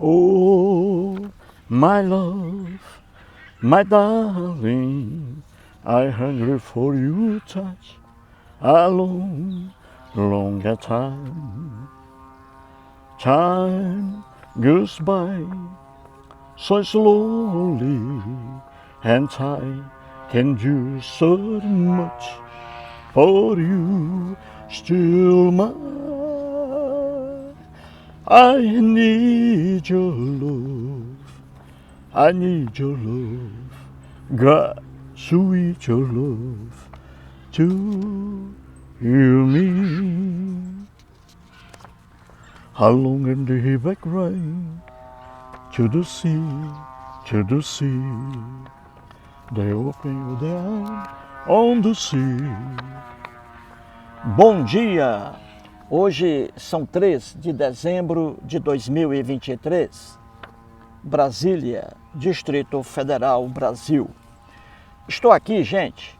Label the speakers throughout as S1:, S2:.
S1: Oh, my love, my darling, I hungry for your touch a long, long time. Time goes by so slowly, and I can do so much for you, still mine. I need your love, I need your love, God, sweet your love to heal me. How long in the back rain to the sea, to the sea. They open you down on the sea. Bom dia! Hoje são 3 de dezembro de 2023, Brasília, Distrito Federal, Brasil. Estou aqui, gente,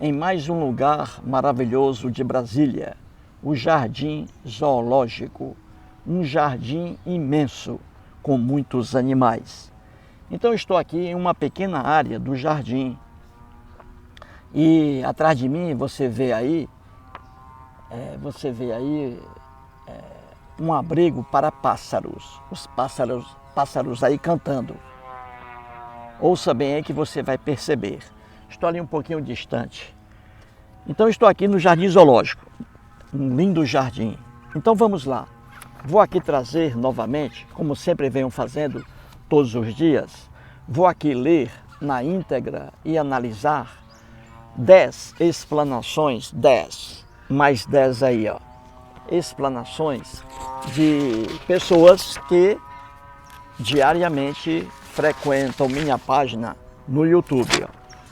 S1: em mais um lugar maravilhoso de Brasília, o Jardim Zoológico, um jardim imenso com muitos animais. Então estou aqui em uma pequena área do jardim e atrás de mim você vê aí um abrigo para pássaros, os pássaros aí cantando. Ouça bem aí que você vai perceber. Estou ali um pouquinho distante. Então estou aqui no Jardim Zoológico, um lindo jardim. Então vamos lá. Vou aqui trazer novamente, como sempre venho fazendo todos os dias, vou aqui ler na íntegra e analisar 10 explanações, 10, mais 10 aí, ó, explanações de pessoas que diariamente frequentam minha página no YouTube, ó,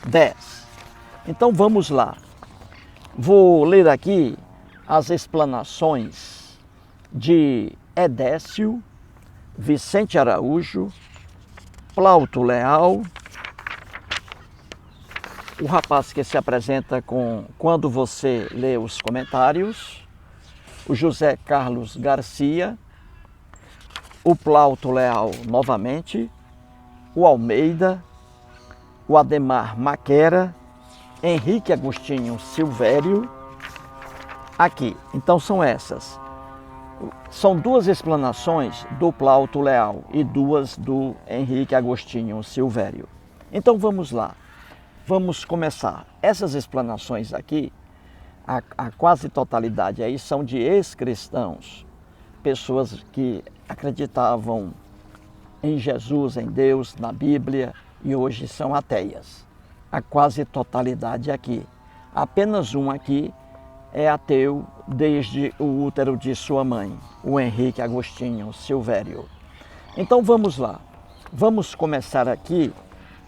S1: 10. Então vamos lá. Vou ler aqui as explanações de Edécio, Vicente Araújo, Plauto Leal, o rapaz que se apresenta quando você lê os comentários, o José Carlos Garcia, o Plauto Leal novamente, o Almeida, o Ademar Maquera, Henrique Agostinho Silvério, aqui. Então são essas. São 2 explanações do Plauto Leal e 2 do Henrique Agostinho Silvério. Então vamos lá, vamos começar. Essas explanações aqui, a quase totalidade aí são de ex-cristãos, pessoas que acreditavam em Jesus, em Deus, na Bíblia e hoje são ateias. A quase totalidade aqui. Apenas um aqui é ateu desde o útero de sua mãe, o Henrique Agostinho Silvério. Então vamos lá, vamos começar aqui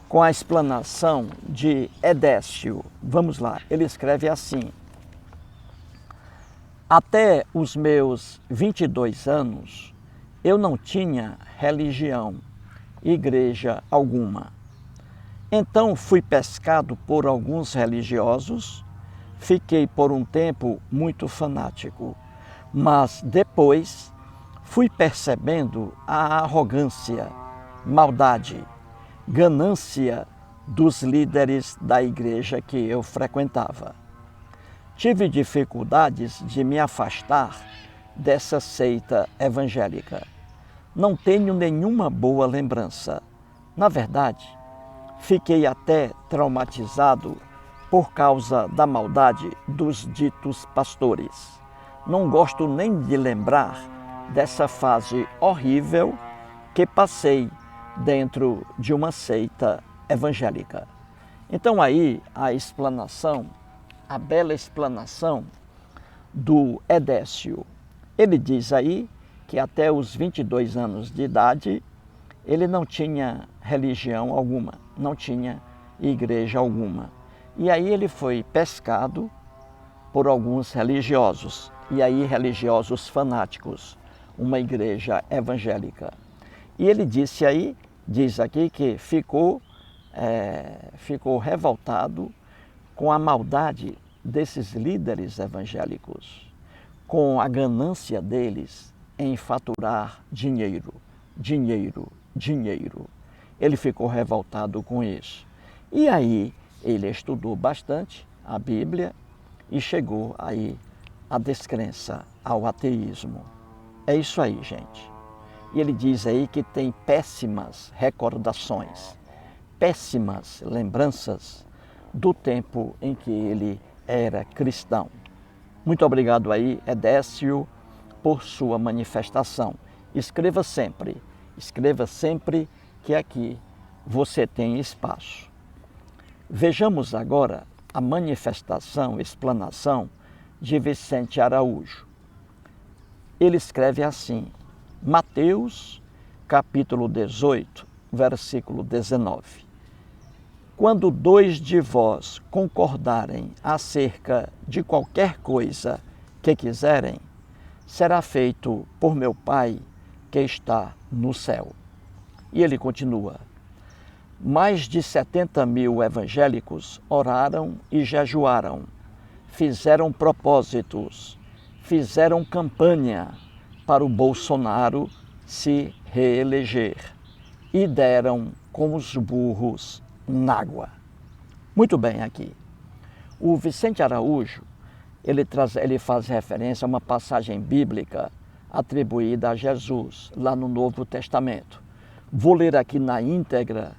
S1: com a explanação de Edécio. Vamos lá, ele escreve assim: até os meus 22 anos, eu não tinha religião, igreja alguma. Então fui pescado por alguns religiosos. Fiquei por um tempo muito fanático, mas depois fui percebendo a arrogância, maldade, ganância dos líderes da igreja que eu frequentava. Tive dificuldades de me afastar dessa seita evangélica. Não tenho nenhuma boa lembrança. Na verdade, fiquei até traumatizado por causa da maldade dos ditos pastores. Não gosto nem de lembrar dessa fase horrível que passei dentro de uma seita evangélica. Então aí a explanação, a bela explanação do Edécio. Ele diz aí que até os 22 anos de idade ele não tinha religião alguma, não tinha igreja alguma. E aí ele foi pescado por alguns religiosos, e aí religiosos fanáticos, uma igreja evangélica. E ele diz aqui que ficou revoltado com a maldade desses líderes evangélicos, com a ganância deles em faturar dinheiro. dinheiro, dinheiro. Ele ficou revoltado com isso. E aí ele estudou bastante a Bíblia e chegou aí à descrença, ao ateísmo. É isso aí, gente. E ele diz aí que tem péssimas recordações, péssimas lembranças do tempo em que ele era cristão. Muito obrigado aí, Edécio, por sua manifestação. Escreva sempre que aqui você tem espaço. Vejamos agora a manifestação, explanação de Vicente Araújo. Ele escreve assim, Mateus, capítulo 18, versículo 19. Quando dois de vós concordarem acerca de qualquer coisa que quiserem, será feito por meu Pai que está no céu. E ele continua, mais de 70.000 evangélicos oraram e jejuaram, fizeram propósitos, fizeram campanha para o Bolsonaro se reeleger e deram com os burros na água. Muito bem aqui. O Vicente Araújo, ele faz referência a uma passagem bíblica atribuída a Jesus, lá no Novo Testamento. Vou ler aqui na íntegra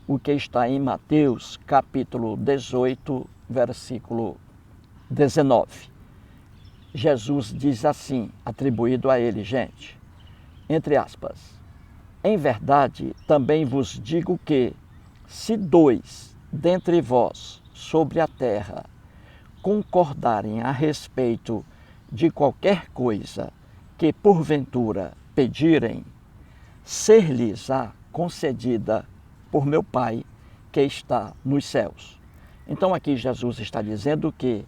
S1: o que está em Mateus, capítulo 18, versículo 19. Jesus diz assim, atribuído a ele, gente, entre aspas, em verdade, também vos digo que, se dois dentre vós sobre a terra concordarem a respeito de qualquer coisa que porventura pedirem, ser-lhes-á concedida por meu Pai que está nos céus. Então aqui Jesus está dizendo que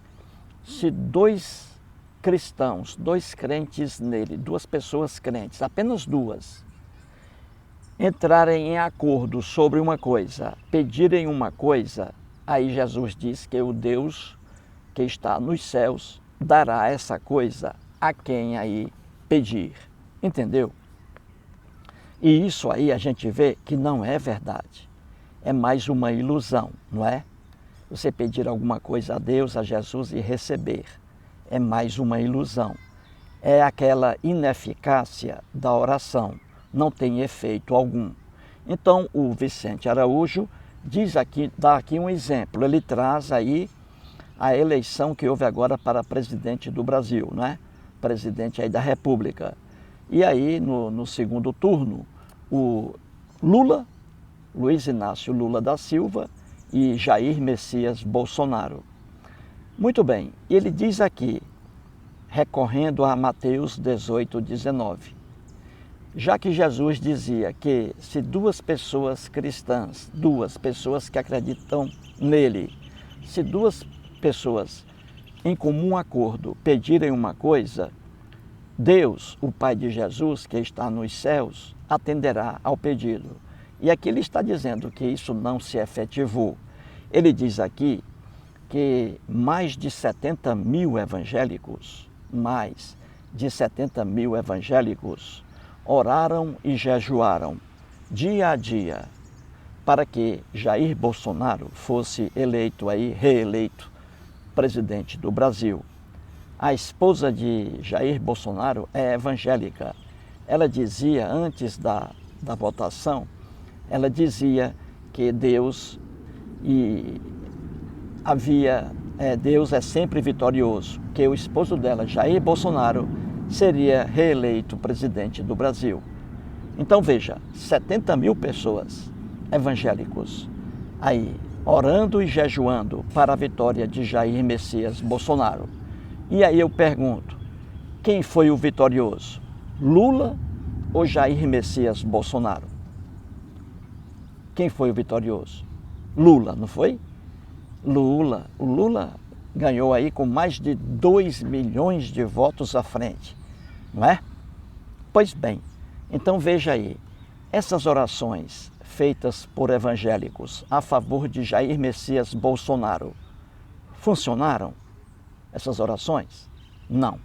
S1: se dois cristãos, dois crentes nele, duas pessoas crentes, apenas duas, entrarem em acordo sobre uma coisa, pedirem uma coisa, aí Jesus diz que o Deus que está nos céus dará essa coisa a quem aí pedir. Entendeu? E isso aí a gente vê que não é verdade. É mais uma ilusão, não é? Você pedir alguma coisa a Deus, a Jesus e receber. É mais uma ilusão. É aquela ineficácia da oração. Não tem efeito algum. Então, o Vicente Araújo diz aqui, dá aqui um exemplo. Ele traz aí a eleição que houve agora para presidente do Brasil, né? Presidente aí da República. E aí, no segundo turno, o Lula, Luiz Inácio Lula da Silva e Jair Messias Bolsonaro. Muito bem, ele diz aqui, recorrendo a Mateus 18, 19, já que Jesus dizia que se duas pessoas cristãs, duas pessoas que acreditam nele, se duas pessoas em comum acordo pedirem uma coisa, Deus, o Pai de Jesus, que está nos céus, atenderá ao pedido. E aqui ele está dizendo que isso não se efetivou. Ele diz aqui que mais de 70.000 evangélicos, oraram e jejuaram dia a dia para que Jair Bolsonaro fosse eleito aí, reeleito presidente do Brasil. A esposa de Jair Bolsonaro é evangélica. Ela dizia, antes da votação, ela dizia que Deus Deus é sempre vitorioso, que o esposo dela, Jair Bolsonaro, seria reeleito presidente do Brasil. Então veja, 70.000 pessoas, evangélicos, aí orando e jejuando para a vitória de Jair Messias Bolsonaro. E aí eu pergunto, quem foi o vitorioso? Lula ou Jair Messias Bolsonaro? Quem foi o vitorioso? Lula, não foi? Lula. O Lula ganhou aí com mais de 2 milhões de votos à frente, não é? Pois bem, então veja aí, essas orações feitas por evangélicos a favor de Jair Messias Bolsonaro, funcionaram? Essas orações? Não.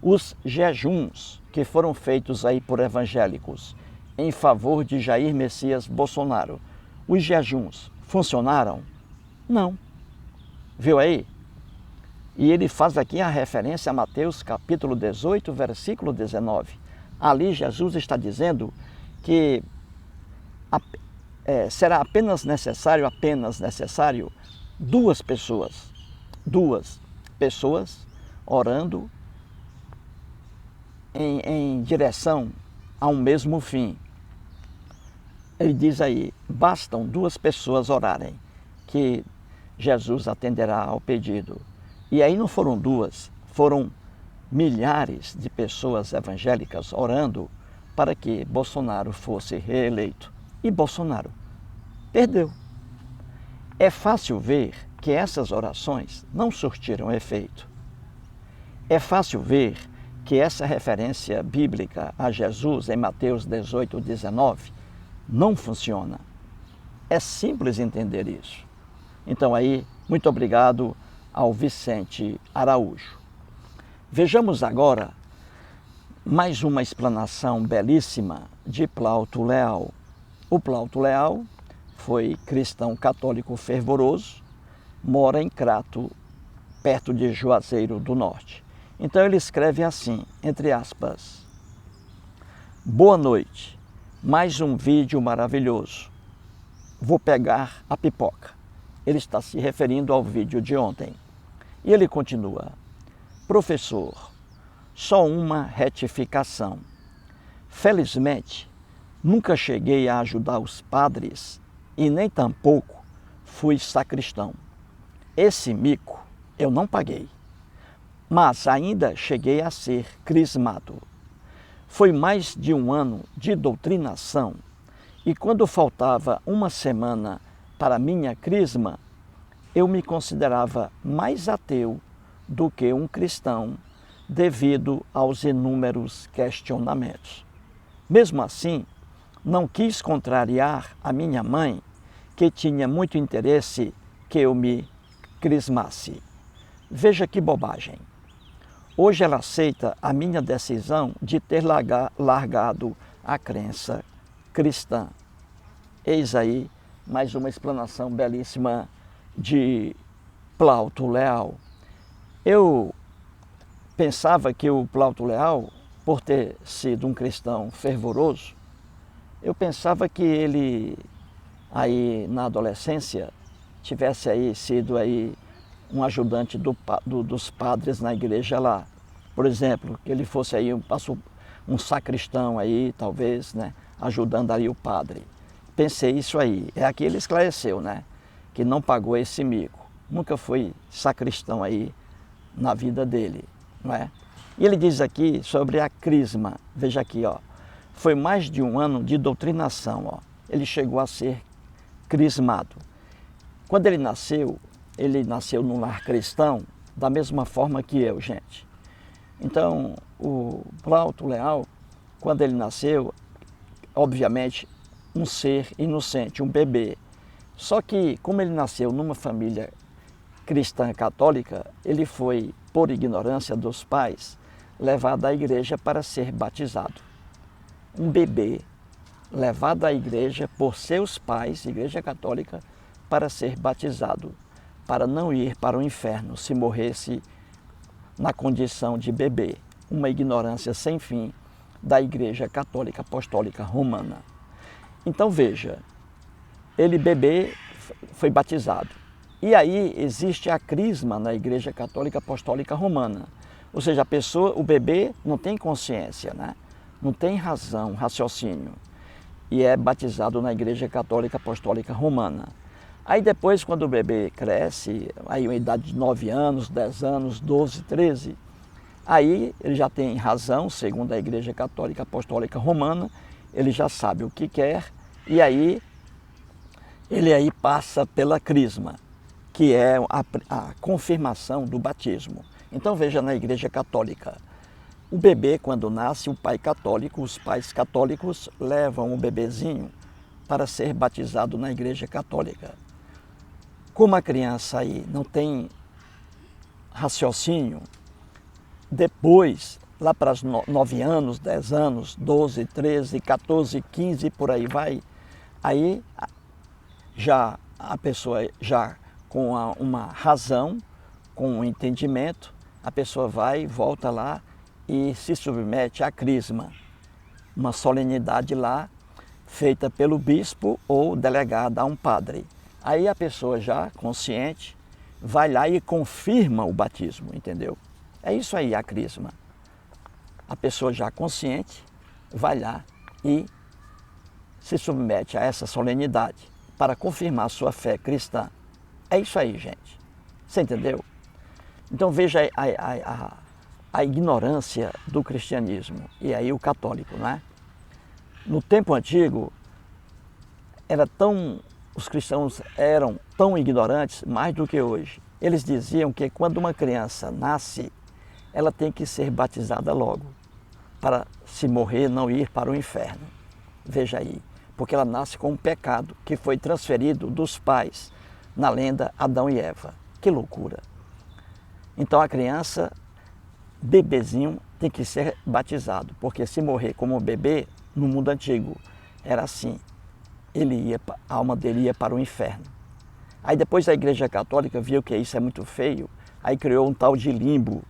S1: Os jejuns que foram feitos aí por evangélicos em favor de Jair Messias Bolsonaro. Os jejuns funcionaram? Não. Viu aí? E ele faz aqui a referência a Mateus capítulo 18, versículo 19. Ali Jesus está dizendo que será apenas necessário duas pessoas orando em direção a um mesmo fim. Ele diz aí, bastam duas pessoas orarem, que Jesus atenderá ao pedido. E aí não foram duas, foram milhares de pessoas evangélicas orando para que Bolsonaro fosse reeleito. E Bolsonaro perdeu. É fácil ver que essas orações não surtiram efeito. É fácil ver que essa referência bíblica a Jesus em Mateus 18, 19 não funciona. É simples entender isso. Então aí, muito obrigado ao Vicente Araújo. Vejamos agora mais uma explanação belíssima de Plauto Leal. O Plauto Leal foi cristão católico fervoroso, mora em Crato, perto de Juazeiro do Norte. Então ele escreve assim, entre aspas: boa noite, mais um vídeo maravilhoso. Vou pegar a pipoca. Ele está se referindo ao vídeo de ontem. E ele continua: professor, só uma retificação. Felizmente, nunca cheguei a ajudar os padres e nem tampouco fui sacristão. Esse mico eu não paguei, mas ainda cheguei a ser crismado. Foi mais de um ano de doutrinação e quando faltava uma semana para minha crisma, eu me considerava mais ateu do que um cristão devido aos inúmeros questionamentos. Mesmo assim, não quis contrariar a minha mãe, que tinha muito interesse que eu me crismasse. Veja que bobagem. Hoje ela aceita a minha decisão de ter largado a crença cristã. Eis aí mais uma explanação belíssima de Plauto Leal. Eu pensava que o Plauto Leal, por ter sido um cristão fervoroso, eu pensava que ele aí na adolescência tivesse aí sido aí um ajudante dos padres na igreja lá. Por exemplo, que ele fosse aí um sacristão aí, talvez, né, ajudando ali o padre. Pensei isso aí. É aqui ele esclareceu, né, que não pagou esse mico. Nunca foi sacristão aí na vida dele, não é? E ele diz aqui sobre a crisma. Veja aqui, ó. Foi mais de um ano de doutrinação, ó. Ele chegou a ser crismado. Quando ele nasceu num lar cristão, da mesma forma que eu, gente. Então, o Plauto Leal, quando ele nasceu, obviamente, um ser inocente, um bebê. Só que, como ele nasceu numa família cristã católica, ele foi, por ignorância dos pais, levado à igreja para ser batizado. Um bebê levado à igreja por seus pais, igreja católica, para ser batizado, para não ir para o inferno se morresse na condição de bebê. Uma ignorância sem fim da igreja católica apostólica romana. Então veja, ele bebê foi batizado. E aí existe a crisma na igreja católica apostólica romana. Ou seja, a pessoa, o bebê não tem consciência, né? Não tem razão, raciocínio. E é batizado na igreja católica apostólica romana. Aí depois, quando o bebê cresce, aí uma idade de 9 anos, 10 anos, 12, 13, aí ele já tem razão, segundo a igreja católica apostólica romana, ele já sabe o que quer, e aí ele aí passa pela crisma, que é a confirmação do batismo. Então veja na igreja católica, o bebê quando nasce, o pai católico, os pais católicos levam o bebezinho para ser batizado na igreja católica. Como a criança aí não tem raciocínio, depois, lá para os 9 anos, 10 anos, 12, 13, 14, 15, por aí vai. Aí já a pessoa, já com uma razão, com um entendimento, a pessoa vai, volta lá e se submete à crisma, uma solenidade lá, feita pelo bispo ou delegada a um padre. Aí a pessoa já consciente vai lá e confirma o batismo, entendeu? É isso aí, a crisma. A pessoa já consciente vai lá e se submete a essa solenidade para confirmar sua fé cristã. É isso aí, gente. Você entendeu? Então veja a ignorância do cristianismo e aí o católico, né? No tempo antigo, os cristãos eram tão ignorantes, mais do que hoje. Eles diziam que quando uma criança nasce, ela tem que ser batizada logo, para, se morrer, não ir para o inferno. Veja aí, porque ela nasce com um pecado que foi transferido dos pais, na lenda Adão e Eva. Que loucura! Então a criança, bebezinho, tem que ser batizado, porque se morrer como bebê, no mundo antigo, era assim, a alma dele ia para o inferno. Aí depois a Igreja Católica viu que isso é muito feio, aí criou um tal de limbo,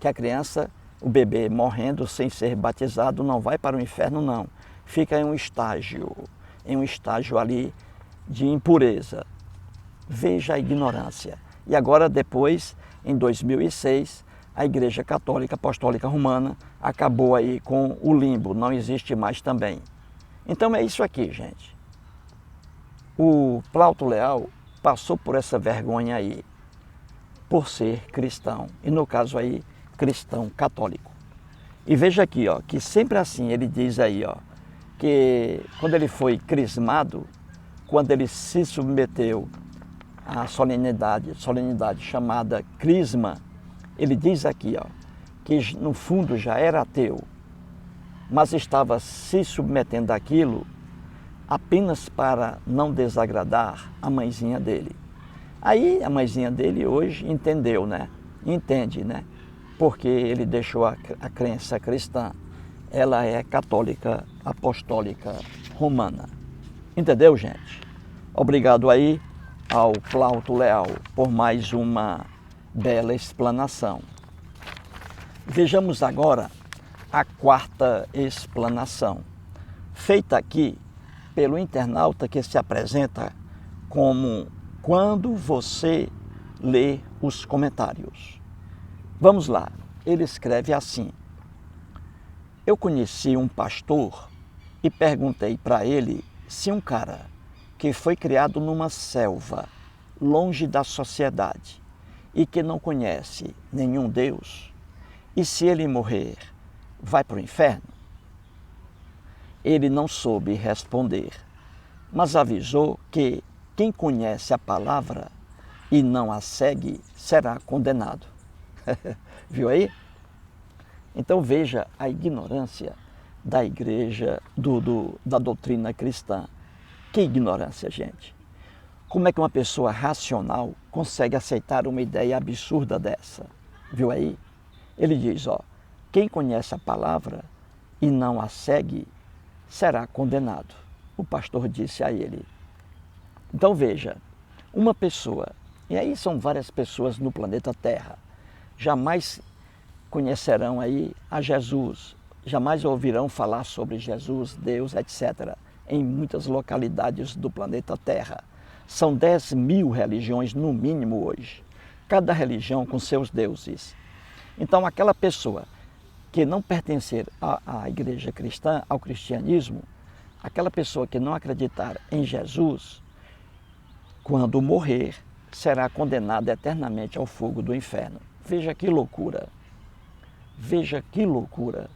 S1: que a criança, o bebê morrendo sem ser batizado, não vai para o inferno não, fica em um estágio ali de impureza. Veja a ignorância. E agora depois, em 2006, a Igreja Católica Apostólica Romana acabou aí com o limbo, não existe mais também. Então é isso aqui, gente. O Plauto Leal passou por essa vergonha aí, por ser cristão, e no caso aí, cristão católico. E veja aqui, ó, que sempre assim, ele diz aí, ó, que quando ele foi crismado, quando ele se submeteu à solenidade chamada crisma, ele diz aqui, ó, que no fundo já era ateu, mas estava se submetendo àquilo apenas para não desagradar a mãezinha dele. Aí a mãezinha dele hoje entendeu, né? Entende, né? Porque ele deixou a crença cristã. Ela é católica apostólica romana. Entendeu, gente? Obrigado aí ao Plauto Leal por mais uma bela explanação. Vejamos agora a quarta explanação, feita aqui pelo internauta que se apresenta como quando você lê os comentários. Vamos lá, ele escreve assim: eu conheci um pastor e perguntei para ele se um cara que foi criado numa selva, longe da sociedade, e que não conhece nenhum Deus, e se ele morrer, vai para o inferno? Ele não soube responder, mas avisou que quem conhece a palavra e não a segue será condenado. Viu aí? Então veja a ignorância da igreja, da doutrina cristã. Que ignorância, gente! Como é que uma pessoa racional consegue aceitar uma ideia absurda dessa? Viu aí? Ele diz, ó, quem conhece a palavra e não a segue será condenado. O pastor disse a ele. Então veja, uma pessoa, e aí são várias pessoas no planeta Terra, jamais conhecerão aí a Jesus, jamais ouvirão falar sobre Jesus, Deus, etc., em muitas localidades do planeta Terra. São 10.000 religiões no mínimo hoje, cada religião com seus deuses. Então aquela pessoa que não pertencer à igreja cristã, ao cristianismo, aquela pessoa que não acreditar em Jesus, quando morrer, será condenada eternamente ao fogo do inferno. Veja que loucura! Veja que loucura!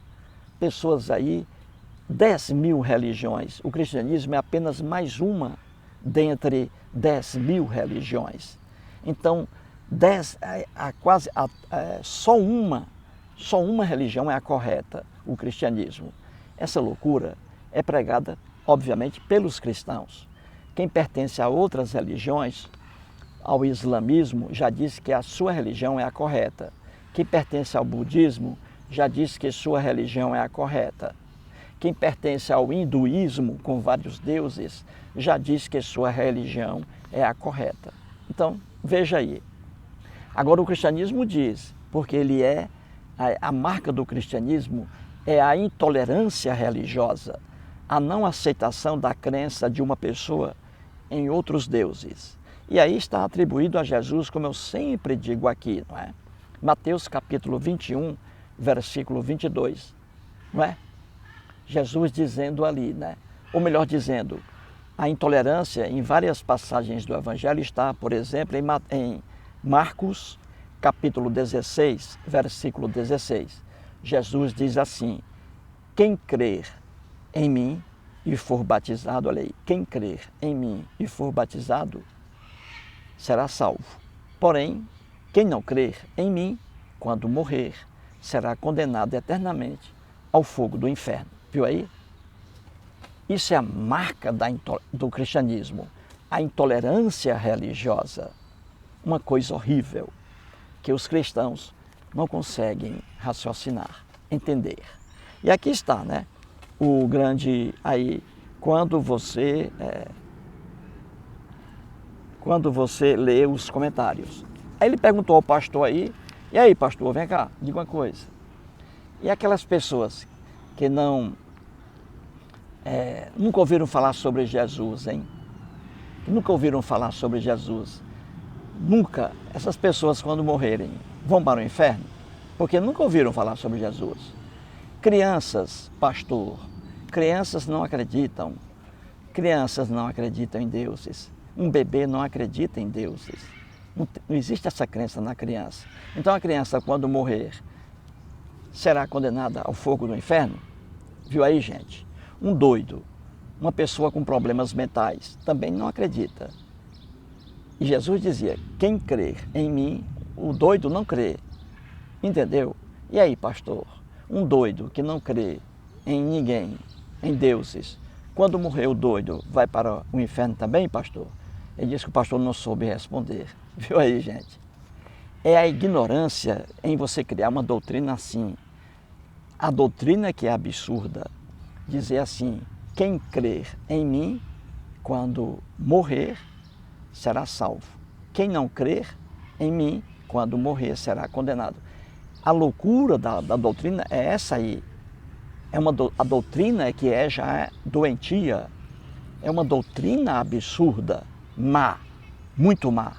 S1: Pessoas aí, 10.000 religiões. O cristianismo é apenas mais uma dentre 10.000 religiões. Então, só uma religião é a correta, o cristianismo. Essa loucura é pregada, obviamente, pelos cristãos. Quem pertence a outras religiões, ao islamismo, já diz que a sua religião é a correta. Quem pertence ao budismo já diz que sua religião é a correta. Quem pertence ao hinduísmo, com vários deuses, já diz que sua religião é a correta. Então, veja aí. Agora o cristianismo diz, porque ele é, a marca do cristianismo é a intolerância religiosa, a não aceitação da crença de uma pessoa em outros deuses. E aí está atribuído a Jesus, como eu sempre digo aqui, não é? Mateus capítulo 21, versículo 22, não é? Jesus dizendo ali, né? Ou melhor dizendo, a intolerância em várias passagens do Evangelho está, por exemplo, em Marcos capítulo 16, versículo 16. Jesus diz assim: quem crer em mim e for batizado, olha aí, quem crer em mim e for batizado, será salvo. Porém, quem não crer em mim, quando morrer, será condenado eternamente ao fogo do inferno. Viu aí? Isso é a marca do cristianismo, a intolerância religiosa. Uma coisa horrível que os cristãos não conseguem raciocinar, entender. E aqui está, né? O grande aí, quando você lê os comentários. Aí ele perguntou ao pastor aí, e aí pastor, vem cá, diga uma coisa. E aquelas pessoas que nunca ouviram falar sobre Jesus, hein? Que nunca ouviram falar sobre Jesus. Nunca, essas pessoas quando morrerem vão para o inferno, porque nunca ouviram falar sobre Jesus. Crianças, pastor, crianças não acreditam em deuses. Um bebê não acredita em deuses. Não existe essa crença na criança. Então a criança, quando morrer, será condenada ao fogo do inferno? Viu aí, gente? Um doido, uma pessoa com problemas mentais, também não acredita. E Jesus dizia, quem crer em mim, o doido não crê. Entendeu? E aí, pastor? Um doido que não crê em ninguém, em deuses, quando morrer o doido, vai para o inferno também, pastor? Ele disse que o pastor não soube responder. Viu aí, gente? É a ignorância em você criar uma doutrina assim. A doutrina que é absurda, dizer assim, quem crer em mim, quando morrer, será salvo. Quem não crer em mim, quando morrer, será condenado. A loucura da doutrina é essa aí. A doutrina que já é doentia. É uma doutrina absurda, má, muito má.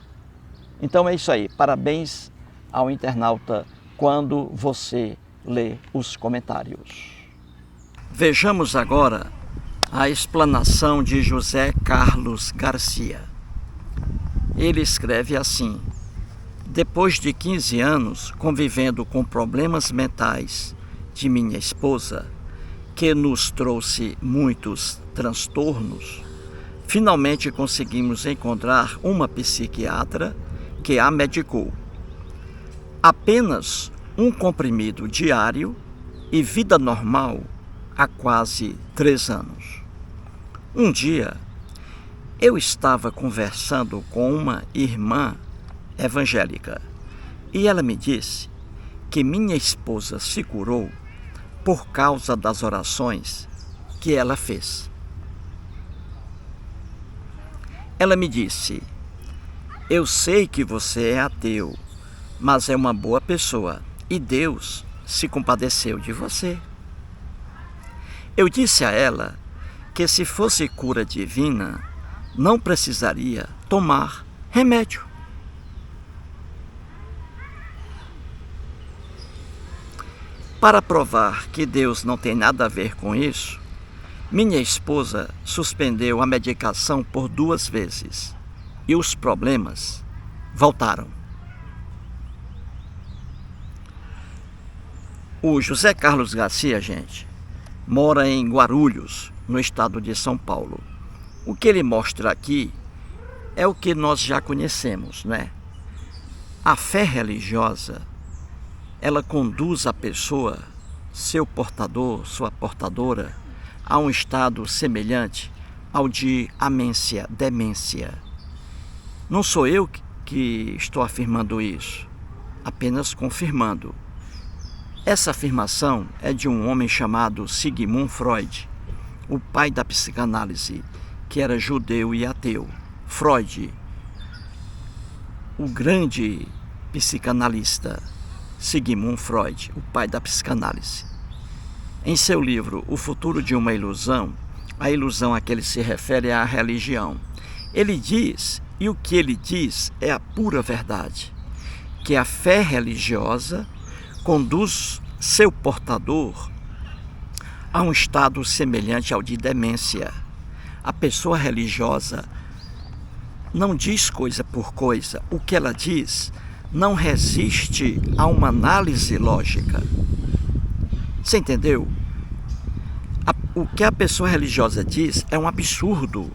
S1: Então é isso aí. Parabéns ao internauta quando você lê os comentários. Vejamos agora a explanação de José Carlos Garcia. Ele escreve assim: depois de 15 anos convivendo com problemas mentais de minha esposa, que nos trouxe muitos transtornos, finalmente conseguimos encontrar uma psiquiatra que a medicou. Apenas um comprimido diário e vida normal há quase 3 anos. Um dia, eu estava conversando com uma irmã evangélica e ela me disse que minha esposa se curou por causa das orações que ela fez. Ela me disse, eu sei que você é ateu, mas é uma boa pessoa e Deus se compadeceu de você. Eu disse a ela que se fosse cura divina, não precisaria tomar remédio. Para provar que Deus não tem nada a ver com isso, minha esposa suspendeu a medicação por 2 vezes e os problemas voltaram. O José Carlos Garcia, gente, mora em Guarulhos, no estado de São Paulo. O que ele mostra aqui é o que nós já conhecemos, né? A fé religiosa, ela conduz a pessoa, seu portador, sua portadora, a um estado semelhante ao de demência. Não sou eu que estou afirmando isso, apenas confirmando. Essa afirmação é de um homem chamado Sigmund Freud, o pai da psicanálise, que era judeu e ateu. Freud, o grande psicanalista Sigmund Freud, o pai da psicanálise. Em seu livro O Futuro de uma Ilusão, a ilusão a que ele se refere é a religião. Ele diz, e o que ele diz é a pura verdade, que a fé religiosa conduz seu portador a um estado semelhante ao de demência. A pessoa religiosa não diz coisa por coisa. O que ela diz não resiste a uma análise lógica. Você entendeu? O que a pessoa religiosa diz é um absurdo,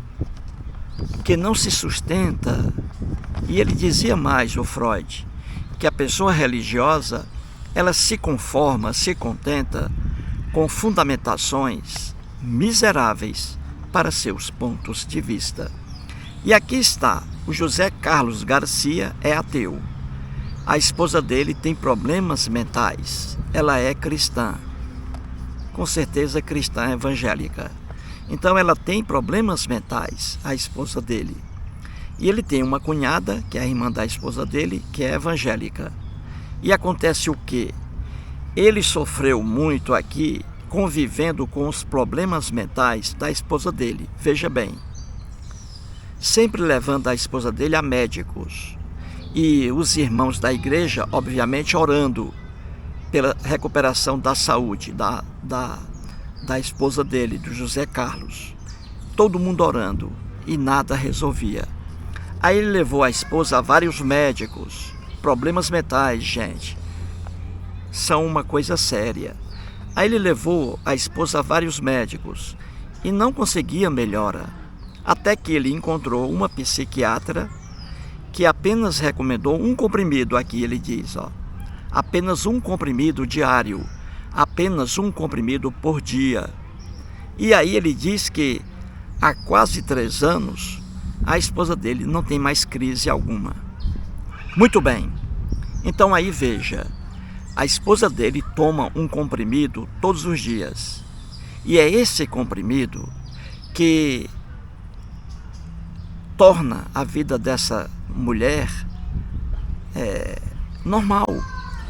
S1: que não se sustenta. E ele dizia mais, o Freud, que a pessoa religiosa, ela se conforma, se contenta com fundamentações miseráveis para seus pontos de vista. E aqui está, o José Carlos Garcia é ateu. A esposa dele tem problemas mentais. Ela é cristã. Com certeza cristã evangélica. Então ela tem problemas mentais, a esposa dele. E ele tem uma cunhada, que é a irmã da esposa dele, que é evangélica. E acontece o quê? Ele sofreu muito aqui, convivendo com os problemas mentais da esposa dele. Veja bem, sempre levando a esposa dele a médicos. E os irmãos da igreja, obviamente, orando pela recuperação da saúde da esposa dele, do José Carlos. Todo mundo orando e nada resolvia. Aí ele levou a esposa a vários médicos. Problemas mentais, gente, são uma coisa séria. Aí ele levou a esposa a vários médicos e não conseguia melhora. Até que ele encontrou uma psiquiatra que apenas recomendou um comprimido, aqui ele diz, apenas um comprimido diário, apenas um comprimido por dia. E aí ele diz que há quase 3 anos a esposa dele não tem mais crise alguma. Muito bem, então aí veja, a esposa dele toma um comprimido todos os dias. E é esse comprimido que torna a vida dessa mulher normal.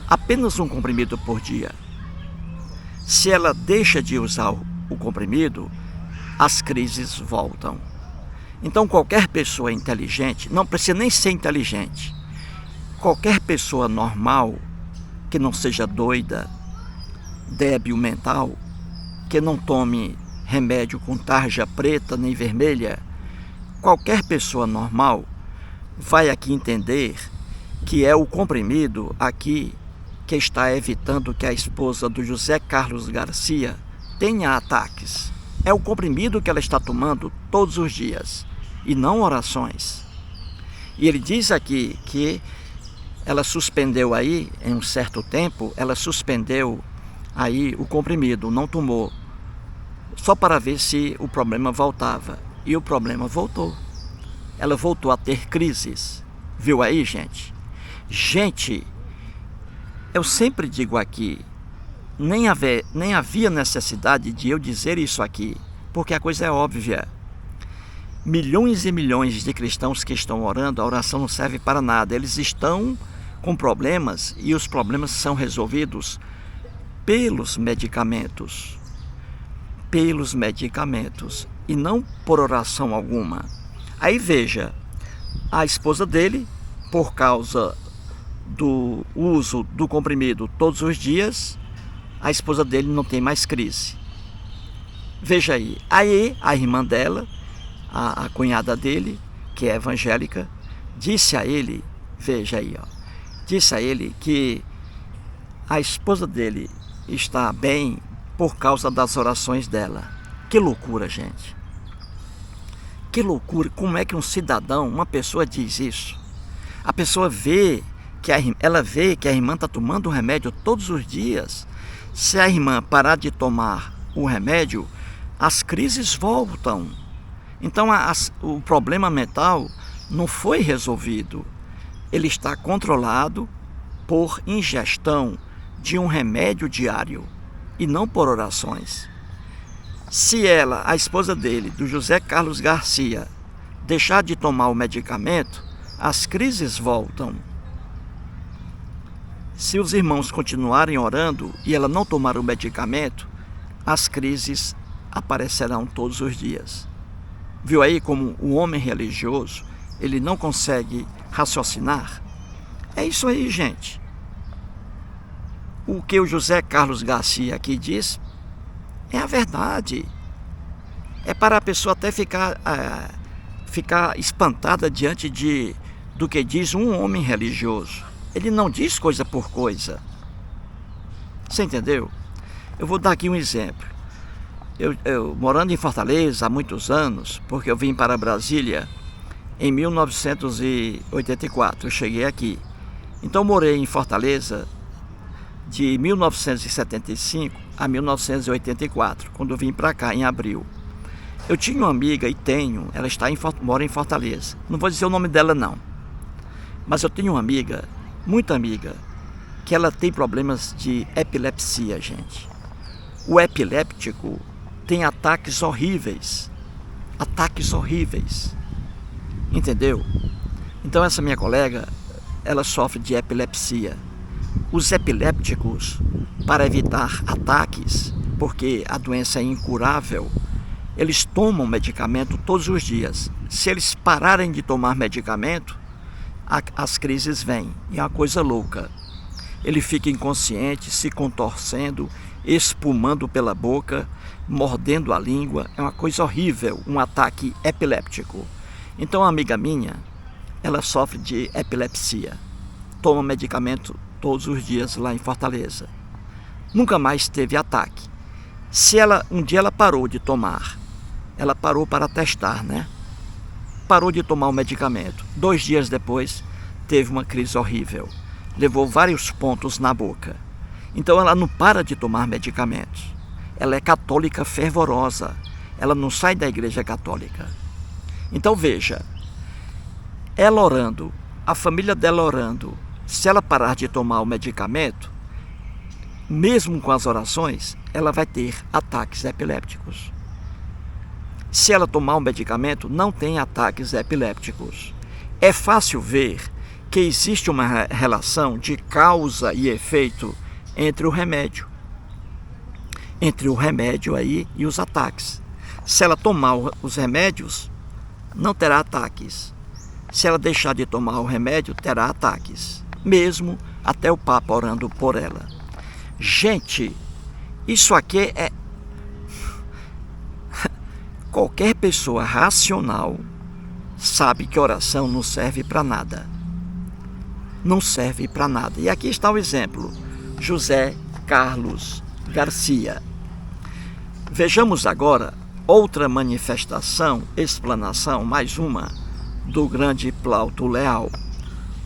S1: Apenas um comprimido por dia. Se ela deixa de usar o comprimido, as crises voltam. Então qualquer pessoa inteligente, não precisa nem ser inteligente, qualquer pessoa normal, que não seja doida, débil mental, que não tome remédio com tarja preta nem vermelha, qualquer pessoa normal vai aqui entender que é o comprimido aqui que está evitando que a esposa do José Carlos Garcia tenha ataques. É o comprimido que ela está tomando todos os dias e não orações. E ele diz aqui que ela suspendeu aí, em um certo tempo, ela suspendeu aí o comprimido, não tomou, só para ver se o problema voltava. E o problema voltou. Ela voltou a ter crises. Viu aí, gente? Gente, eu sempre digo aqui, nem havia necessidade de eu dizer isso aqui, porque a coisa é óbvia. Milhões e milhões de cristãos que estão orando, a oração não serve para nada. Eles estão com problemas e os problemas são resolvidos pelos medicamentos. Pelos medicamentos e não por oração alguma. Aí veja, a esposa dele, por causa do uso do comprimido todos os dias, a esposa dele não tem mais crise. Veja aí. Aí a irmã dela, a cunhada dele, que é evangélica, disse a ele, veja aí, disse a ele que a esposa dele está bem por causa das orações dela. Que loucura, gente. Que loucura. Como é que um cidadão, uma pessoa diz isso? A pessoa vê que ela vê que a irmã está tomando o remédio todos os dias. Se a irmã parar de tomar o remédio, as crises voltam. Então o problema mental não foi resolvido. Ele está controlado por ingestão de um remédio diário e não por orações. Se ela, a esposa dele, do José Carlos Garcia, deixar de tomar o medicamento, as crises voltam. Se os irmãos continuarem orando e ela não tomar o medicamento, as crises aparecerão todos os dias. Viu aí como o homem religioso, ele não consegue raciocinar? É isso aí, gente. O que o José Carlos Garcia aqui diz é a verdade. É para a pessoa até ficar espantada diante do que diz um homem religioso. Ele não diz coisa por coisa. Você entendeu? Eu vou dar aqui um exemplo. Eu morando em Fortaleza há muitos anos, porque eu vim para Brasília em 1984, eu cheguei aqui. Então morei em Fortaleza de 1975 a 1984, quando eu vim para cá em abril. Eu tinha uma amiga e tenho, ela mora em Fortaleza. Não vou dizer o nome dela não, mas eu tenho uma amiga, muito amiga, que ela tem problemas de epilepsia, gente. O epiléptico tem ataques horríveis, entendeu? Então essa minha colega, ela sofre de epilepsia. Os epilépticos, para evitar ataques, porque a doença é incurável, eles tomam medicamento todos os dias. Se eles pararem de tomar medicamento, as crises vêm. E é uma coisa louca. Ele fica inconsciente, se contorcendo, espumando pela boca, mordendo a língua. É uma coisa horrível, um ataque epiléptico. Então, uma amiga minha, ela sofre de epilepsia. Toma medicamento todos os dias lá em Fortaleza. Nunca mais teve ataque. Um dia ela parou de tomar. Ela parou para testar, né? Parou de tomar o medicamento. 2 dias depois, teve uma crise horrível. Levou vários pontos na boca. Então ela não para de tomar medicamentos. Ela é católica fervorosa. Ela não sai da igreja católica. Então veja, ela orando, a família dela orando, se ela parar de tomar o medicamento, mesmo com as orações, ela vai ter ataques epilépticos. Se ela tomar o medicamento, não tem ataques epilépticos. É fácil ver que existe uma relação de causa e efeito entre o remédio aí e os ataques. Se ela tomar os remédios, não terá ataques. Se ela deixar de tomar o remédio, terá ataques. Mesmo até o Papa orando por ela. Gente, isso aqui é... Qualquer pessoa racional sabe que oração não serve para nada. Não serve para nada. E aqui está o exemplo. José Carlos Garcia. Vejamos agora outra manifestação, explanação, mais uma, do grande Plauto Leal.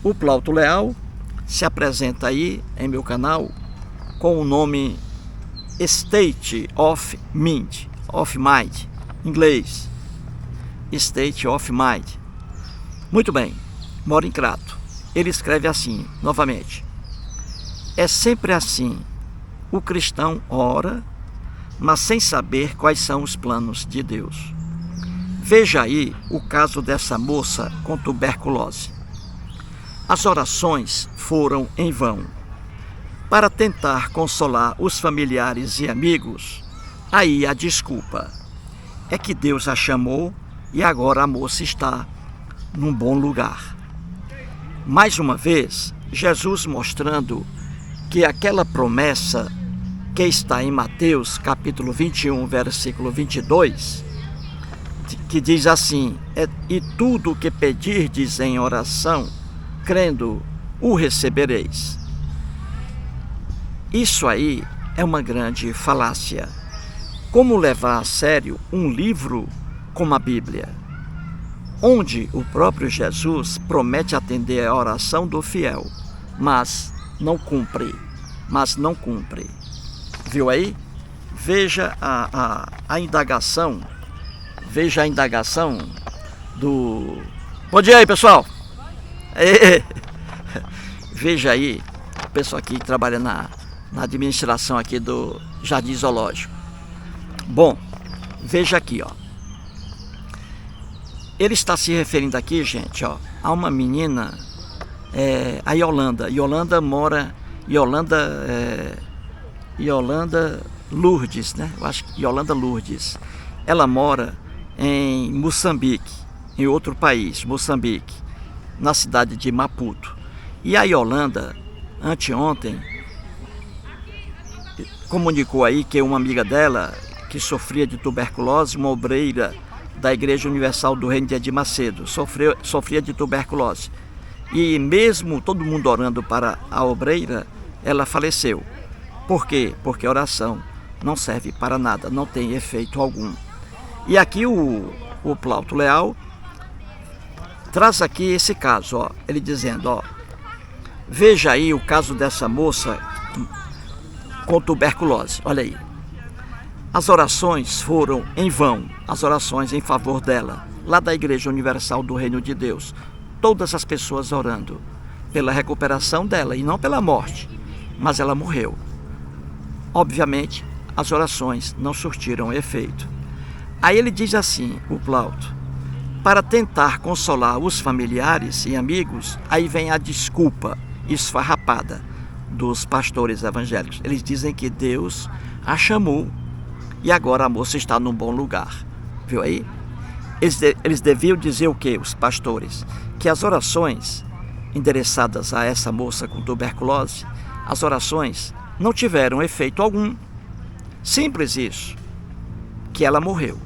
S1: O Plauto Leal se apresenta aí em meu canal com o nome State of Mind, inglês, State of Mind. Muito bem, mora em Crato. Ele escreve assim, novamente: é sempre assim, o cristão ora, mas sem saber quais são os planos de Deus. Veja aí o caso dessa moça com tuberculose. As orações foram em vão. Para tentar consolar os familiares e amigos, aí a desculpa é que Deus a chamou e agora a moça está num bom lugar. Mais uma vez, Jesus mostrando que aquela promessa que está em Mateus capítulo 21, versículo 22, que diz assim: e tudo o que pedirdes em oração, crendo, o recebereis. Isso aí é uma grande falácia. Como levar a sério um livro como a Bíblia, onde o próprio Jesus promete atender a oração do fiel, mas não cumpre. Viu aí? Veja a indagação. Veja a indagação do... Bom dia aí, pessoal! Veja aí, o pessoal aqui que trabalha na administração aqui do Jardim Zoológico. Bom, veja aqui, ó. Ele está se referindo aqui, gente, ó, a uma menina, a Yolanda. Yolanda mora, Yolanda Lourdes, né? Eu acho que Yolanda Lourdes. Ela mora em Moçambique, em outro país, Moçambique, na cidade de Maputo. E a Yolanda, anteontem, comunicou aí que uma amiga dela, que sofria de tuberculose, uma obreira da Igreja Universal do Reino de Edir Macedo, sofria de tuberculose. E mesmo todo mundo orando para a obreira, ela faleceu. Por quê? Porque a oração não serve para nada, não tem efeito algum. E aqui o Plauto Leal traz aqui esse caso, ó, ele dizendo, ó, veja aí o caso dessa moça com tuberculose, olha aí. As orações foram em vão, as orações em favor dela, lá da Igreja Universal do Reino de Deus. Todas as pessoas orando pela recuperação dela e não pela morte, mas ela morreu. Obviamente, as orações não surtiram efeito. Aí ele diz assim, o Plauto, para tentar consolar os familiares e amigos, aí vem a desculpa esfarrapada dos pastores evangélicos. Eles dizem que Deus a chamou e agora a moça está num bom lugar. Viu aí? Eles deviam dizer o quê, os pastores? Que as orações endereçadas a essa moça com tuberculose, as orações não tiveram efeito algum. Simples isso, que ela morreu.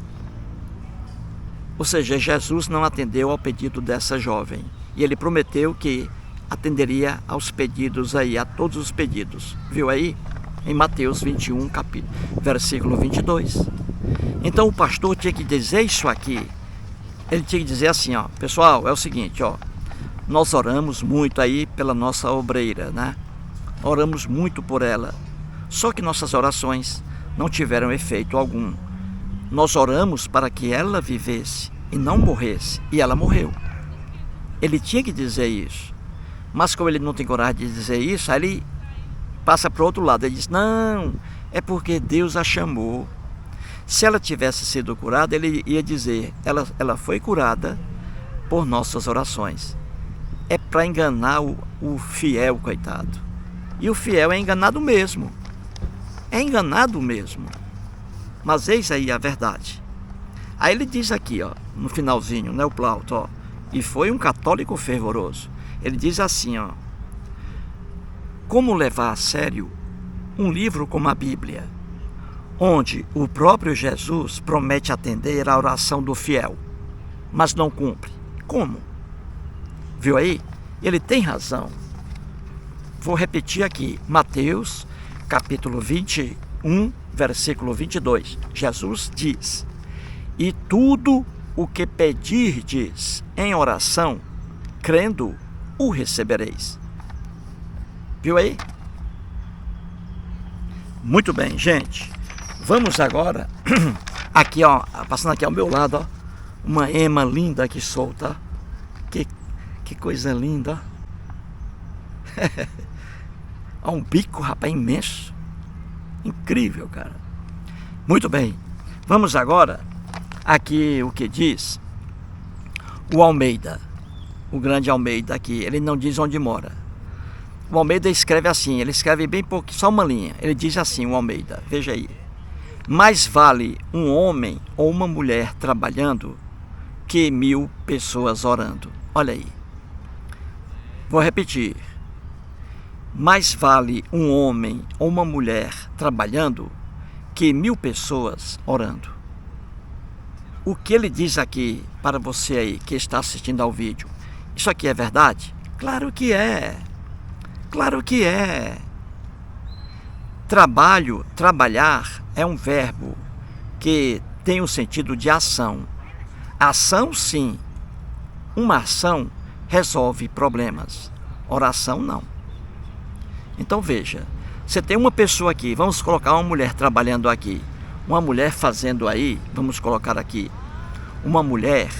S1: Ou seja, Jesus não atendeu ao pedido dessa jovem. E ele prometeu que atenderia aos pedidos aí, a todos os pedidos. Viu aí? Em Mateus 21, versículo 22. Então o pastor tinha que dizer isso aqui. Ele tinha que dizer assim, ó, pessoal, é o seguinte, ó, nós oramos muito aí pela nossa obreira, né? Oramos muito por ela. Só que nossas orações não tiveram efeito algum. Nós oramos para que ela vivesse e não morresse, e ela morreu. Ele tinha que dizer isso. Mas como ele não tem coragem de dizer isso, aí ele passa para o outro lado. Ele diz, não, é porque Deus a chamou. Se ela tivesse sido curada, ele ia dizer, ela foi curada por nossas orações. É para enganar o fiel, coitado. E o fiel é enganado mesmo. É enganado mesmo. Mas eis aí a verdade. Aí ele diz aqui, ó, no finalzinho, né, o Plauto, ó, e foi um católico fervoroso. Ele diz assim, ó, como levar a sério um livro como a Bíblia, onde o próprio Jesus promete atender à oração do fiel, mas não cumpre. Como? Viu aí? Ele tem razão. Vou repetir aqui, Mateus, capítulo 21, versículo 22. Jesus diz, e tudo o que pedirdes em oração, crendo, o recebereis. Viu aí? Muito bem, gente. Vamos agora, aqui ó, passando aqui ao meu lado, ó, uma ema linda aqui solta. Que coisa linda. Ó, um bico, rapaz, imenso. Incrível, cara. Muito bem. Vamos agora, aqui o que diz o Almeida. O grande Almeida aqui, ele não diz onde mora. O Almeida escreve assim, ele escreve bem pouquinho, só uma linha. Ele diz assim, o Almeida, veja aí. Mais vale um homem ou uma mulher trabalhando que 1000 pessoas orando. Olha aí. Vou repetir. Mais vale um homem ou uma mulher trabalhando que 1000 pessoas orando. O que ele diz aqui para você aí que está assistindo ao vídeo, isso aqui é verdade? Claro que é. Claro que é. Trabalhar é um verbo que tem o sentido de ação. Ação, sim. Uma ação resolve problemas. Oração, não. Então veja, você tem uma pessoa aqui, vamos colocar uma mulher trabalhando aqui, uma mulher fazendo aí, vamos colocar aqui, uma mulher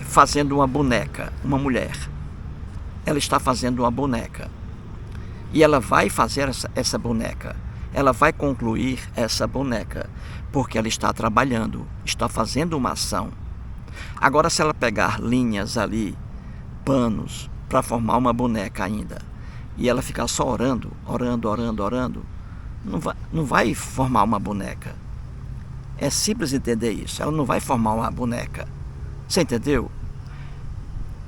S1: fazendo uma boneca, uma mulher. Ela está fazendo uma boneca. E ela vai fazer essa boneca. Ela vai concluir essa boneca, porque ela está trabalhando, está fazendo uma ação. Agora, se ela pegar linhas ali, panos, para formar uma boneca ainda, e ela ficar só orando, não vai formar uma boneca. É simples entender isso. Ela não vai formar uma boneca. Você entendeu?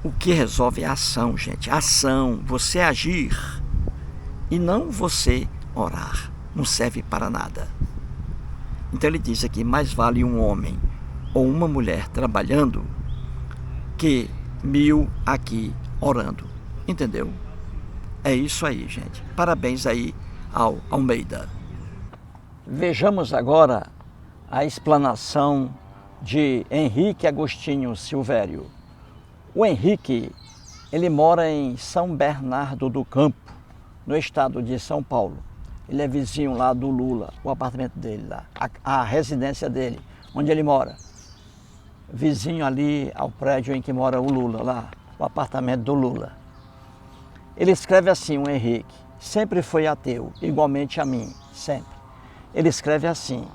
S1: O que resolve é a ação, gente. A ação, você agir e não você orar. Não serve para nada. Então ele diz aqui, mais vale um homem ou uma mulher trabalhando que 1000 aqui orando. Entendeu? É isso aí, gente. Parabéns aí ao Almeida. Vejamos agora a explanação de Henrique Agostinho Silvério. O Henrique, ele mora em São Bernardo do Campo, no estado de São Paulo. Ele é vizinho lá do Lula, o apartamento dele lá, a residência dele, onde ele mora. Vizinho ali ao prédio em que mora o Lula, lá, o apartamento do Lula. Ele escreve assim, o Henrique, sempre foi ateu, igualmente a mim, sempre. Ele escreve assim,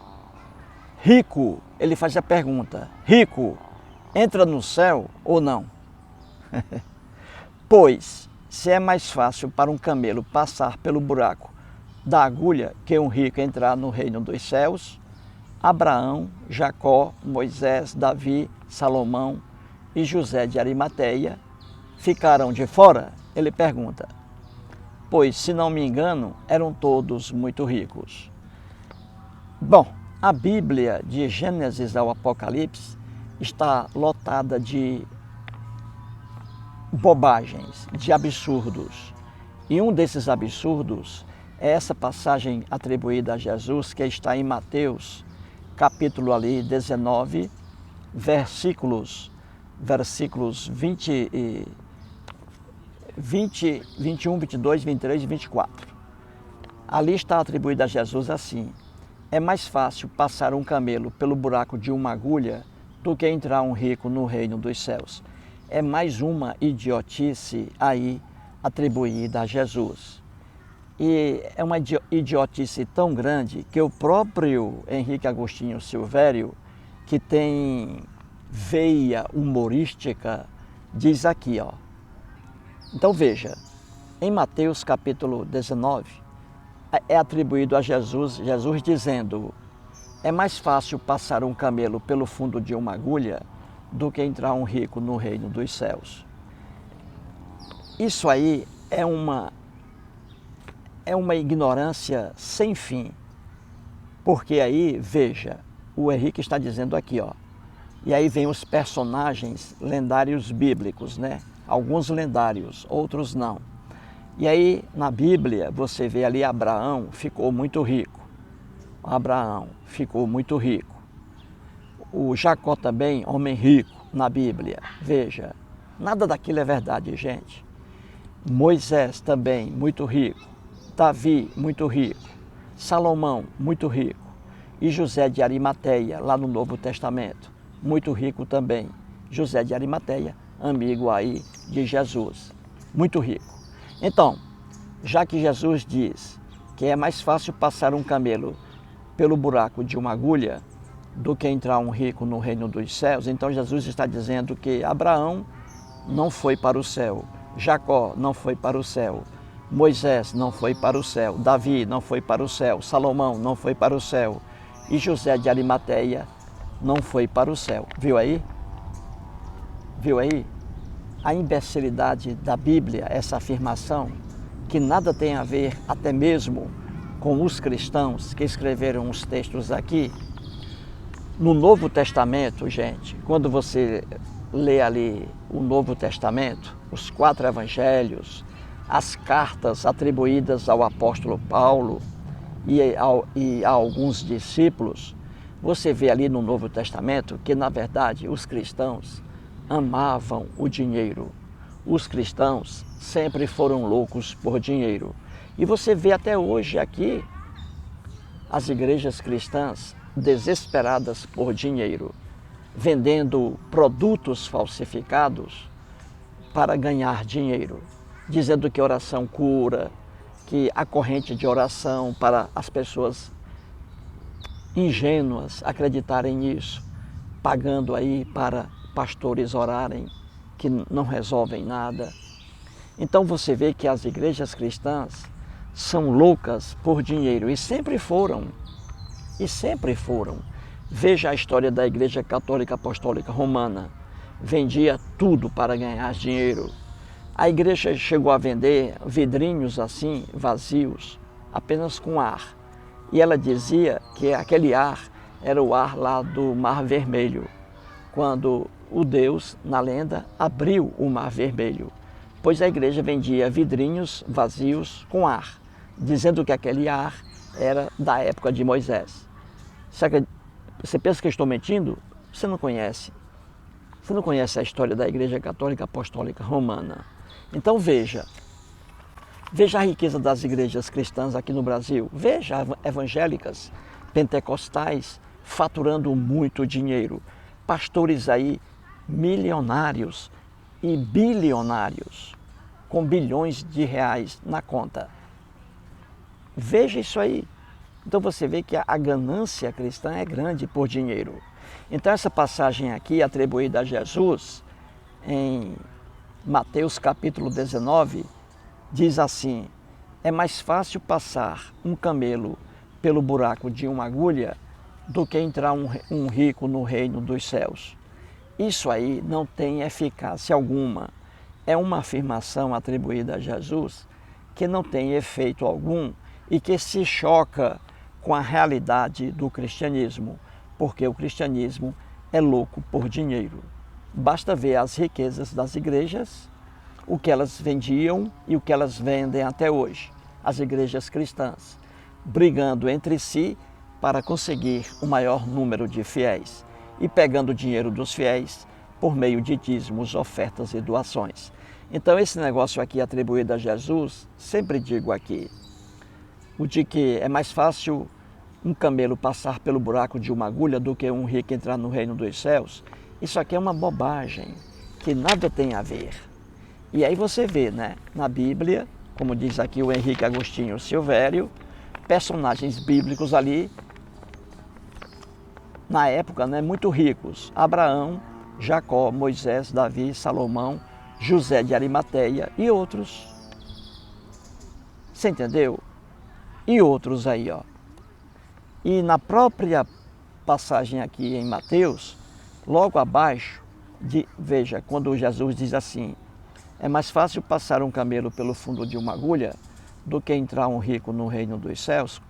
S1: rico, ele faz a pergunta, rico, entra no céu ou não? Pois, se é mais fácil para um camelo passar pelo buraco da agulha que um rico entrar no reino dos céus, Abraão, Jacó, Moisés, Davi, Salomão e José de Arimateia ficaram de fora? Ele pergunta, pois, se não me engano, eram todos muito ricos. Bom, a Bíblia, de Gênesis ao Apocalipse, está lotada de bobagens, de absurdos. E um desses absurdos é essa passagem atribuída a Jesus, que está em Mateus, capítulo ali 19, versículos 20, 21, 22, 23 e 24. Ali está atribuído a Jesus assim, é mais fácil passar um camelo pelo buraco de uma agulha do que entrar um rico no reino dos céus. É mais uma idiotice aí atribuída a Jesus. E é uma idiotice tão grande que o próprio Henrique Agostinho Silvério, que tem veia humorística, diz aqui, ó. Então veja, em Mateus capítulo 19, é atribuído a Jesus dizendo, é mais fácil passar um camelo pelo fundo de uma agulha do que entrar um rico no reino dos céus. Isso aí é uma ignorância sem fim. Porque aí, veja, o Henrique está dizendo aqui, ó. E aí vem os personagens lendários bíblicos, né? Alguns lendários, outros não. E aí, na Bíblia, você vê ali Abraão ficou muito rico. Abraão ficou muito rico. O Jacó também, homem rico, na Bíblia. Veja, nada daquilo é verdade, gente. Moisés também, muito rico. Davi, muito rico. Salomão, muito rico. E José de Arimateia, lá no Novo Testamento, muito rico também. José de Arimateia, amigo aí de Jesus, muito rico. Então, já que Jesus diz que é mais fácil passar um camelo pelo buraco de uma agulha do que entrar um rico no reino dos céus, então Jesus está dizendo que Abraão não foi para o céu, Jacó não foi para o céu, Moisés não foi para o céu, Davi não foi para o céu, Salomão não foi para o céu e José de Arimateia não foi para o céu. Viu aí? Viu aí? A imbecilidade da Bíblia, essa afirmação, que nada tem a ver até mesmo com os cristãos que escreveram os textos aqui. No Novo Testamento, gente, quando você lê ali o Novo Testamento, os 4 evangelhos, as cartas atribuídas ao apóstolo Paulo e a alguns discípulos, você vê ali no Novo Testamento que, na verdade, os cristãos amavam o dinheiro. Os cristãos sempre foram loucos por dinheiro. E você vê até hoje aqui as igrejas cristãs desesperadas por dinheiro, vendendo produtos falsificados para ganhar dinheiro, dizendo que oração cura, que a corrente de oração para as pessoas ingênuas acreditarem nisso, pagando aí para pastores orarem, que não resolvem nada. Então você vê que as igrejas cristãs são loucas por dinheiro e sempre foram. E sempre foram. Veja a história da Igreja Católica Apostólica Romana. Vendia tudo para ganhar dinheiro. A igreja chegou a vender vidrinhos assim, vazios, apenas com ar. E ela dizia que aquele ar era o ar lá do Mar Vermelho, quando o Deus, na lenda, abriu o Mar Vermelho. Pois a igreja vendia vidrinhos vazios com ar, dizendo que aquele ar era da época de Moisés. Você pensa que eu estou mentindo? Você não conhece. Você não conhece a história da Igreja Católica Apostólica Romana. Então veja a riqueza das igrejas cristãs aqui no Brasil. Veja evangélicas, pentecostais, faturando muito dinheiro. Pastores aí milionários e bilionários, com bilhões de reais na conta. Veja isso aí. Então você vê que a ganância cristã é grande por dinheiro. Então essa passagem aqui, atribuída a Jesus, em Mateus capítulo 19, diz assim: é mais fácil passar um camelo pelo buraco de uma agulha do que entrar um rico no reino dos céus. Isso aí não tem eficácia alguma. É uma afirmação atribuída a Jesus que não tem efeito algum e que se choca com a realidade do cristianismo, porque o cristianismo é louco por dinheiro. Basta ver as riquezas das igrejas, o que elas vendiam e o que elas vendem até hoje. As igrejas cristãs, brigando entre si para conseguir o maior número de fiéis e pegando o dinheiro dos fiéis por meio de dízimos, ofertas e doações. Então esse negócio aqui atribuído a Jesus, sempre digo aqui, o de que é mais fácil um camelo passar pelo buraco de uma agulha do que um rico entrar no reino dos céus, isso aqui é uma bobagem, que nada tem a ver. E aí você vê, né, na Bíblia, como diz aqui o Henrique Agostinho Silvério, personagens bíblicos ali, na época, né, muito ricos. Abraão, Jacó, Moisés, Davi, Salomão, José de Arimateia e outros. Você entendeu? E outros aí, ó. E na própria passagem aqui em Mateus, logo abaixo, veja, quando Jesus diz assim: é mais fácil passar um camelo pelo fundo de uma agulha do que entrar um rico no reino dos céus.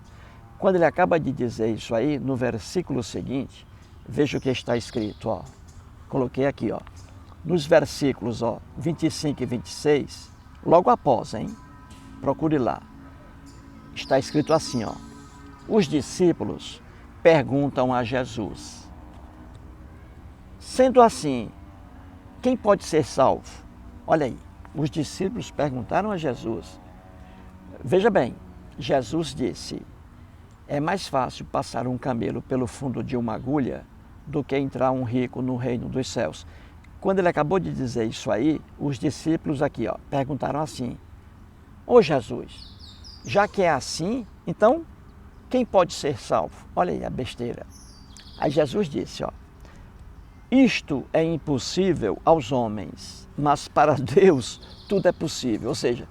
S1: Quando ele acaba de dizer isso aí, no versículo seguinte, veja o que está escrito, ó. Coloquei aqui, ó. Nos versículos, ó, 25 e 26, logo após, hein? Procure lá. Está escrito assim, ó. Os discípulos perguntam a Jesus: sendo assim, quem pode ser salvo? Olha aí, os discípulos perguntaram a Jesus. Veja bem, Jesus disse: é mais fácil passar um camelo pelo fundo de uma agulha do que entrar um rico no reino dos céus. Quando ele acabou de dizer isso aí, os discípulos aqui, ó, perguntaram assim: ô Jesus, já que é assim, então quem pode ser salvo? Olha aí a besteira. Aí Jesus disse, ó: isto é impossível aos homens, mas para Deus tudo é possível. Ou seja,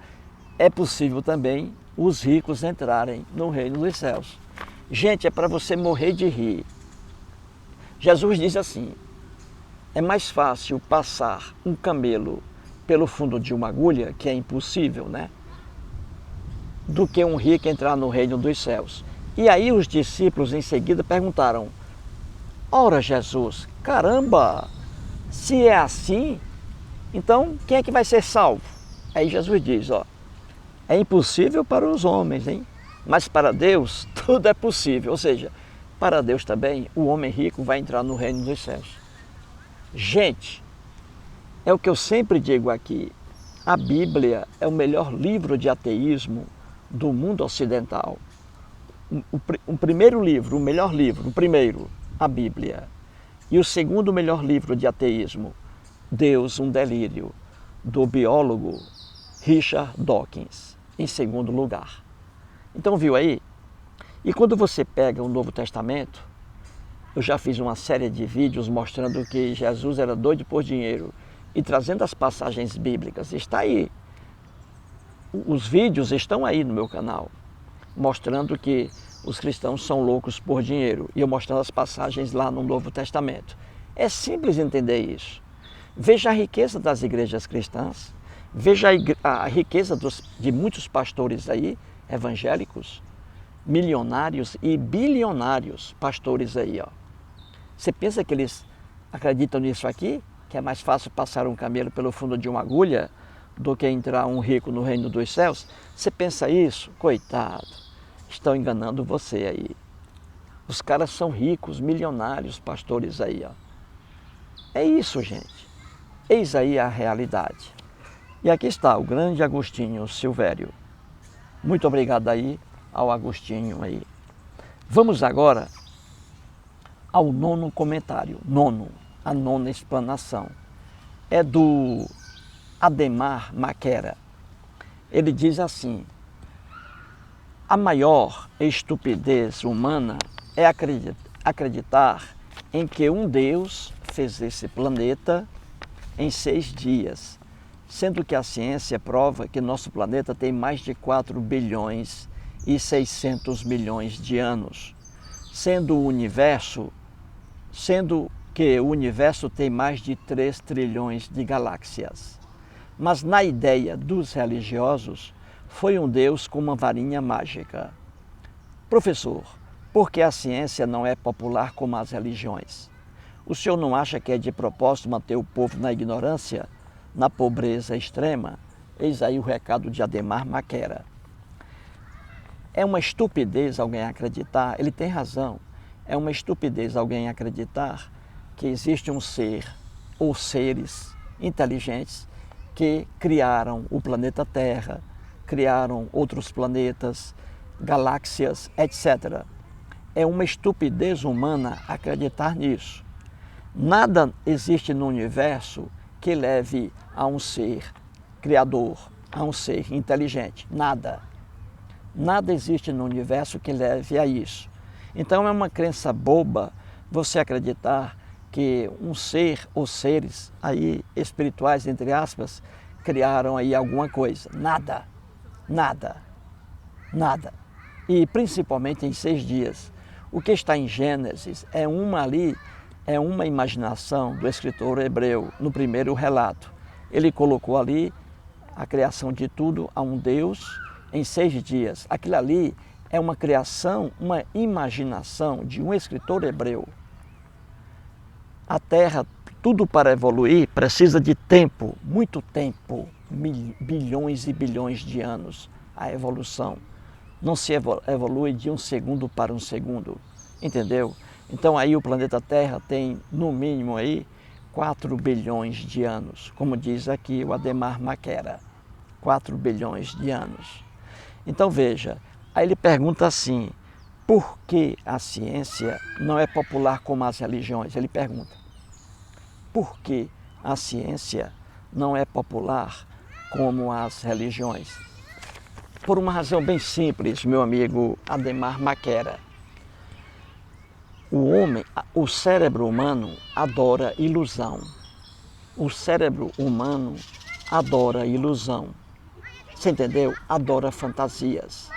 S1: é possível também os ricos entrarem no reino dos céus. Gente, é para você morrer de rir. Jesus diz assim: é mais fácil passar um camelo pelo fundo de uma agulha, que é impossível, né? Do que um rico entrar no reino dos céus. E aí os discípulos em seguida perguntaram: ora Jesus, caramba, se é assim, então quem é que vai ser salvo? Aí Jesus diz, ó: é impossível para os homens, hein? Mas para Deus tudo é possível. Ou seja, para Deus também o homem rico vai entrar no reino dos céus. Gente, é o que eu sempre digo aqui, a Bíblia é o melhor livro de ateísmo do mundo ocidental. O primeiro livro, o melhor livro, o primeiro, a Bíblia. E o segundo melhor livro de ateísmo, Deus, um Delírio, do biólogo Richard Dawkins. em segundo lugar. Então viu aí? E quando você pega o Novo Testamento, eu já fiz uma série de vídeos mostrando que Jesus era doido por dinheiro e trazendo as passagens bíblicas. Está aí. Os vídeos estão aí no meu canal, mostrando que os cristãos são loucos por dinheiro. E eu mostrando as passagens lá no Novo Testamento. É simples entender isso. Veja a riqueza das igrejas cristãs. Veja a riqueza de muitos pastores aí, evangélicos, milionários e bilionários pastores aí, ó. Você pensa que eles acreditam nisso aqui? Que é mais fácil passar um camelo pelo fundo de uma agulha do que entrar um rico no reino dos céus? Você pensa isso? Coitado, estão enganando você aí. Os caras são ricos, milionários, pastores aí, ó. É isso, gente. Eis aí a realidade. E aqui está o grande Agostinho Silvério. Muito obrigado aí ao Agostinho aí. Vamos agora ao nono comentário, a nona explanação. É do Ademar Maquera. Ele diz assim: a maior estupidez humana é acreditar em que um Deus fez esse planeta em 6 dias, sendo que a ciência prova que nosso planeta tem mais de 4 bilhões e 600 milhões de anos, sendo que o universo tem mais de 3 trilhões de galáxias. Mas na ideia dos religiosos, foi um Deus com uma varinha mágica. Professor, por que a ciência não é popular como as religiões? O senhor não acha que é de propósito manter o povo na ignorância, na pobreza extrema? Eis aí o recado de Ademar Maquera. É uma estupidez alguém acreditar, ele tem razão, é uma estupidez alguém acreditar que existe um ser ou seres inteligentes que criaram o planeta Terra, criaram outros planetas, galáxias, etc. É uma estupidez humana acreditar nisso. Nada existe no universo que leve a um ser criador, a um ser inteligente. Nada. Nada existe no universo que leve a isso. Então é uma crença boba você acreditar que um ser ou seres aí espirituais, entre aspas, criaram aí alguma coisa. Nada. Nada. Nada. E principalmente em 6 dias. O que está em Gênesis é uma imaginação do escritor hebreu no primeiro relato. Ele colocou ali a criação de tudo a um Deus em 6 dias. Aquilo ali é uma criação, uma imaginação de um escritor hebreu. A Terra, tudo para evoluir, precisa de tempo, muito tempo, bilhões e bilhões de anos, a evolução. Não se evolui de um segundo para um segundo, entendeu? Então aí o planeta Terra tem, no mínimo aí, 4 bilhões de anos, como diz aqui o Ademar Maquera, 4 bilhões de anos. Então veja, aí ele pergunta assim, por que a ciência não é popular como as religiões? Ele pergunta, por que a ciência não é popular como as religiões? Por uma razão bem simples, meu amigo Ademar Maquera. O cérebro humano adora ilusão. O cérebro humano adora ilusão. Você entendeu? Adora fantasias.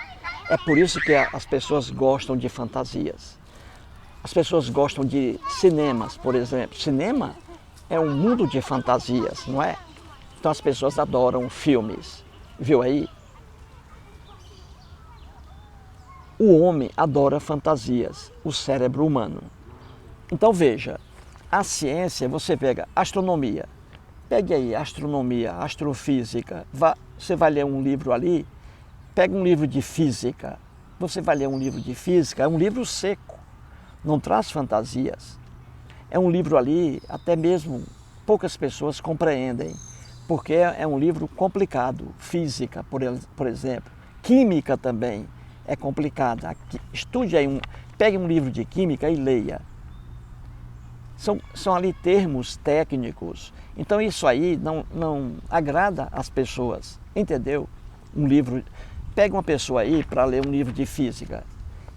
S1: É por isso que as pessoas gostam de fantasias. As pessoas gostam de cinemas, por exemplo. Cinema é um mundo de fantasias, não é? Então as pessoas adoram filmes. Viu aí? O homem adora fantasias, o cérebro humano. Então veja, a ciência, você pega astronomia. Pegue aí astronomia, astrofísica. Você vai ler um livro ali, pega um livro de física. Você vai ler um livro de física, é um livro seco, não traz fantasias. É um livro ali, até mesmo poucas pessoas compreendem, porque é um livro complicado. Física, por exemplo, química também é complicada. Estude aí, pegue um livro de química e leia. São ali termos técnicos. Então isso aí não agrada as pessoas, entendeu? um livro. Pegue uma pessoa aí para ler um livro de física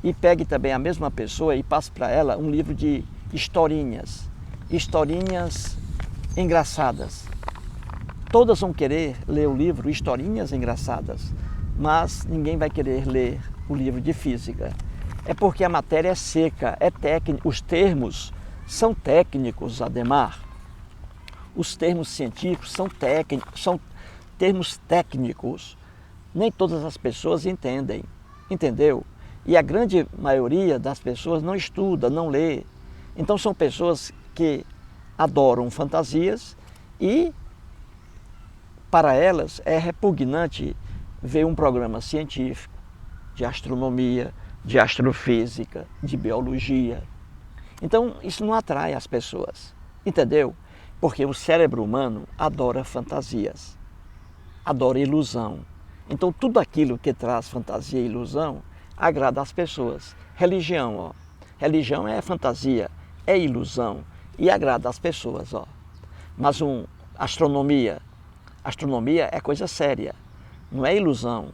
S1: e pegue também a mesma pessoa e passe para ela um livro de historinhas, historinhas engraçadas. Todas vão querer ler o livro Historinhas Engraçadas, mas ninguém vai querer ler o livro de física. É porque a matéria é seca, é técnica, os termos são técnicos, Ademar. Os termos científicos são termos técnicos. Nem todas as pessoas entendem, entendeu? E a grande maioria das pessoas não estuda, não lê. Então são pessoas que adoram fantasias e para elas é repugnante ver um programa científico de astronomia, de astrofísica, de biologia. Então isso não atrai as pessoas, entendeu? Porque o cérebro humano adora fantasias, adora ilusão. Então tudo aquilo que traz fantasia e ilusão agrada as pessoas. Religião, ó. Religião é fantasia, é ilusão e agrada as pessoas, ó. Mas astronomia é coisa séria, não é ilusão,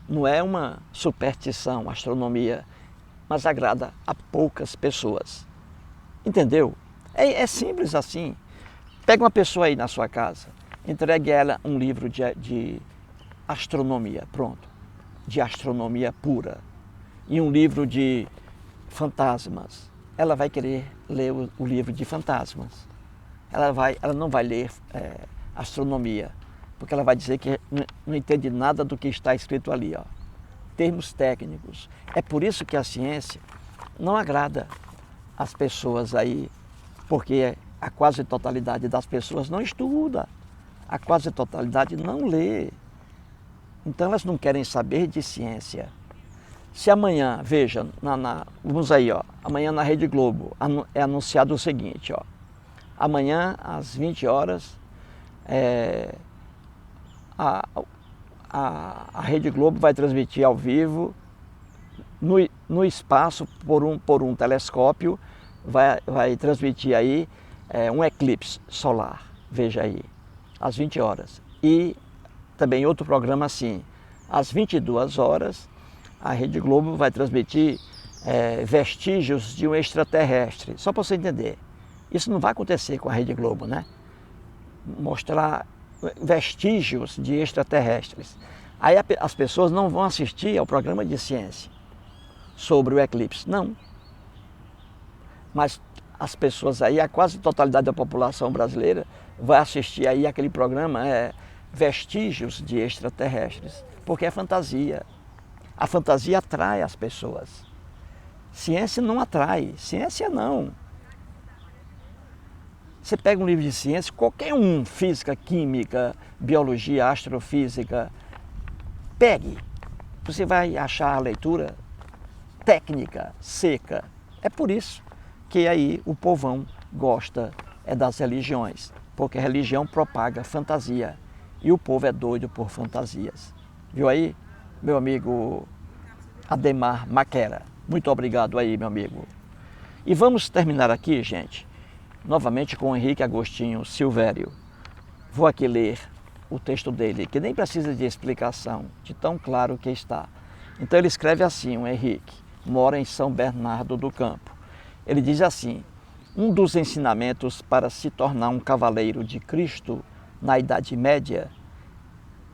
S1: não é uma superstição, astronomia, mas agrada a poucas pessoas. Entendeu? É simples assim. Pega uma pessoa aí na sua casa, entregue a ela um livro de astronomia, pronto, de astronomia pura, e um livro de fantasmas. Ela vai querer ler o livro de fantasmas. Ela não vai ler astronomia, porque ela vai dizer que não entende nada do que está escrito ali, ó. Termos técnicos. É por isso que a ciência não agrada as pessoas aí, porque a quase totalidade das pessoas não estuda, a quase totalidade não lê. Então elas não querem saber de ciência. Se amanhã, veja, vamos aí, ó, amanhã na Rede Globo é anunciado o seguinte, ó, amanhã às 20 horas a Rede Globo vai transmitir ao vivo no espaço por um telescópio, vai transmitir aí um eclipse solar, veja aí, às 20 horas. E também outro programa assim, às 22 horas, a Rede Globo vai transmitir vestígios de um extraterrestre. Só para você entender. Isso não vai acontecer com a Rede Globo, né? Mostrar vestígios de extraterrestres. Aí as pessoas não vão assistir ao programa de ciência sobre o eclipse. Não. Mas as pessoas aí, a quase totalidade da população brasileira, vai assistir aí aquele programa vestígios de extraterrestres. Porque é fantasia. A fantasia atrai as pessoas. Ciência não atrai. Ciência não. Você pega um livro de ciência, qualquer um, física, química, biologia, astrofísica, pegue. Você vai achar a leitura técnica, seca. É por isso que aí o povão gosta das religiões, porque a religião propaga fantasia e o povo é doido por fantasias. Viu aí, meu amigo Ademar Maquera? Muito obrigado aí, meu amigo. E vamos terminar aqui, gente, novamente com o Henrique Agostinho Silvério. Vou aqui ler o texto dele, que nem precisa de explicação, de tão claro que está. Então ele escreve assim, o Henrique, mora em São Bernardo do Campo. Ele diz assim: um dos ensinamentos para se tornar um cavaleiro de Cristo na Idade Média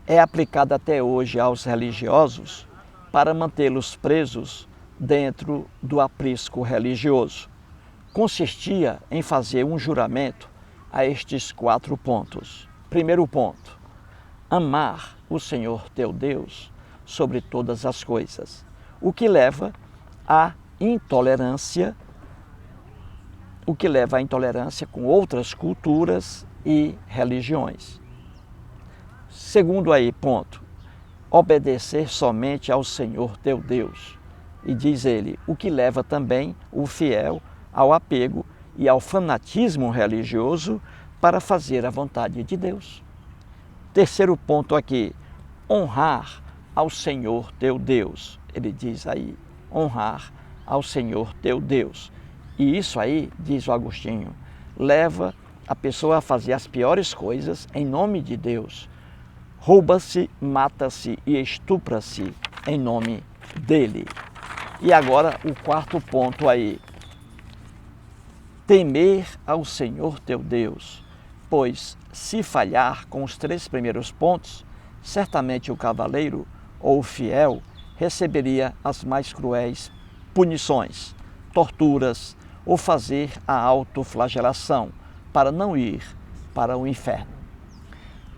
S1: é aplicado até hoje aos religiosos para mantê-los presos dentro do aprisco religioso. Consistia em fazer um juramento a estes 4 pontos. Primeiro ponto: amar o Senhor teu Deus sobre todas as coisas, o que leva à intolerância, com outras culturas e religiões. Segundo aí ponto: obedecer somente ao Senhor teu Deus. E diz ele, o que leva também o fiel ao apego e ao fanatismo religioso para fazer a vontade de Deus. Terceiro ponto aqui: honrar ao Senhor teu Deus. Ele diz aí, honrar ao Senhor teu Deus. E isso aí, diz o Agostinho, leva a pessoa a fazer as piores coisas em nome de Deus. rouba-se, mata-se e estupra-se em nome dele. E agora o quarto ponto aí. Temer ao Senhor teu Deus, pois se falhar com os 3 primeiros pontos, certamente o cavaleiro ou o fiel receberia as mais cruéis punições, torturas ou fazer a autoflagelação para não ir para o inferno.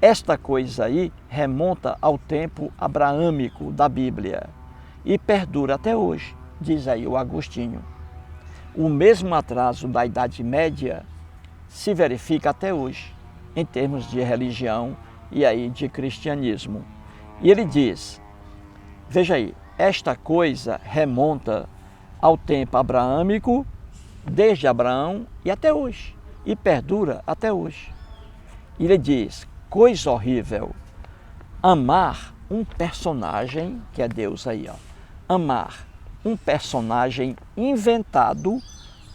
S1: Esta coisa aí remonta ao tempo abraâmico da Bíblia e perdura até hoje, diz aí o Agostinho. O mesmo atraso da Idade Média se verifica até hoje, em termos de religião e aí de cristianismo. E ele diz, veja aí, esta coisa remonta ao tempo abraâmico, desde Abraão e até hoje, e perdura até hoje. E ele diz, coisa horrível, amar um personagem, que é Deus aí, ó, amar um personagem inventado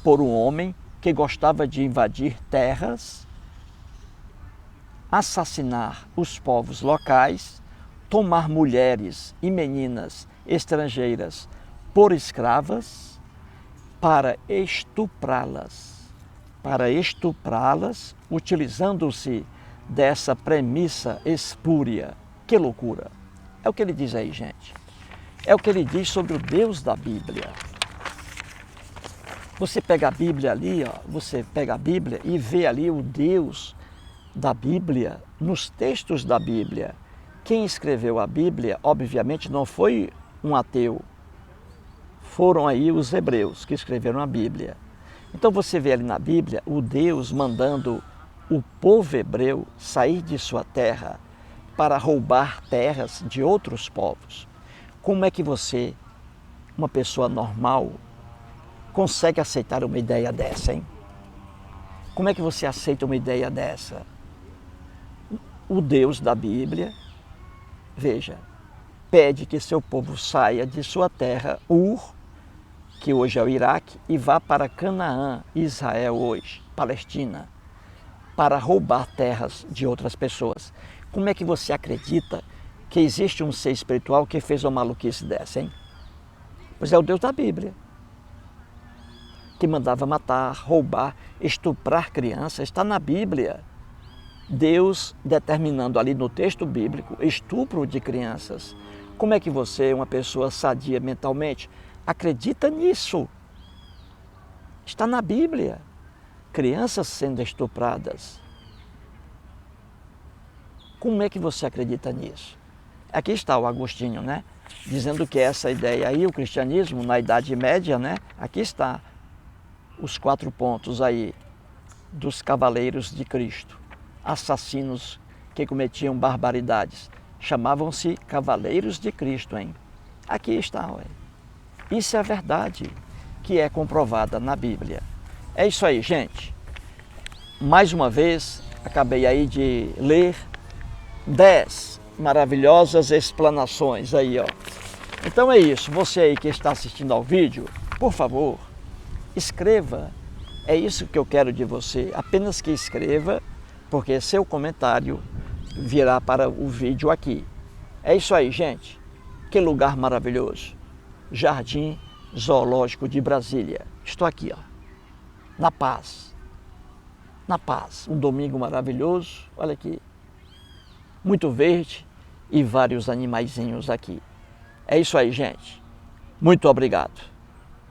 S1: por um homem que gostava de invadir terras, assassinar os povos locais, tomar mulheres e meninas estrangeiras por escravas, para estuprá-las, utilizando-se dessa premissa espúria. Que loucura! É o que ele diz aí, gente. É o que ele diz sobre o Deus da Bíblia. Você pega a Bíblia ali, ó, você pega a Bíblia e vê ali o Deus da Bíblia, nos textos da Bíblia. Quem escreveu a Bíblia, obviamente, não foi um ateu. Foram aí os hebreus que escreveram a Bíblia. Então você vê ali na Bíblia o Deus mandando o povo hebreu sair de sua terra para roubar terras de outros povos. Como é que você, uma pessoa normal, consegue aceitar uma ideia dessa, hein? Como é que você aceita uma ideia dessa? O Deus da Bíblia, veja, pede que seu povo saia de sua terra, Ur, que hoje é o Iraque, e vá para Canaã, Israel hoje, Palestina, para roubar terras de outras pessoas. Como é que você acredita que existe um ser espiritual que fez uma maluquice dessa, hein? Pois é o Deus da Bíblia, que mandava matar, roubar, estuprar crianças. Está na Bíblia. Deus determinando ali no texto bíblico estupro de crianças. Como é que você, uma pessoa sadia mentalmente, acredita nisso? Está na Bíblia. Crianças sendo estupradas. Como é que você acredita nisso? Aqui está o Agostinho, né? Dizendo que essa ideia aí, o cristianismo na Idade Média, né? Aqui está os 4 pontos aí dos cavaleiros de Cristo. Assassinos que cometiam barbaridades. Chamavam-se cavaleiros de Cristo, hein? Aqui está, ué. Isso é verdade, que é comprovada na Bíblia. É isso aí, gente. Mais uma vez, acabei aí de ler 10 maravilhosas explanações aí, ó. Então é isso. Você aí que está assistindo ao vídeo, por favor, escreva. É isso que eu quero de você. Apenas que escreva, porque seu comentário virá para o vídeo aqui. É isso aí, gente. Que lugar maravilhoso. Jardim Zoológico de Brasília. Estou aqui, ó, na paz. Na paz. Um domingo maravilhoso. Olha aqui. Muito verde e vários animaizinhos aqui. É isso aí, gente. Muito obrigado.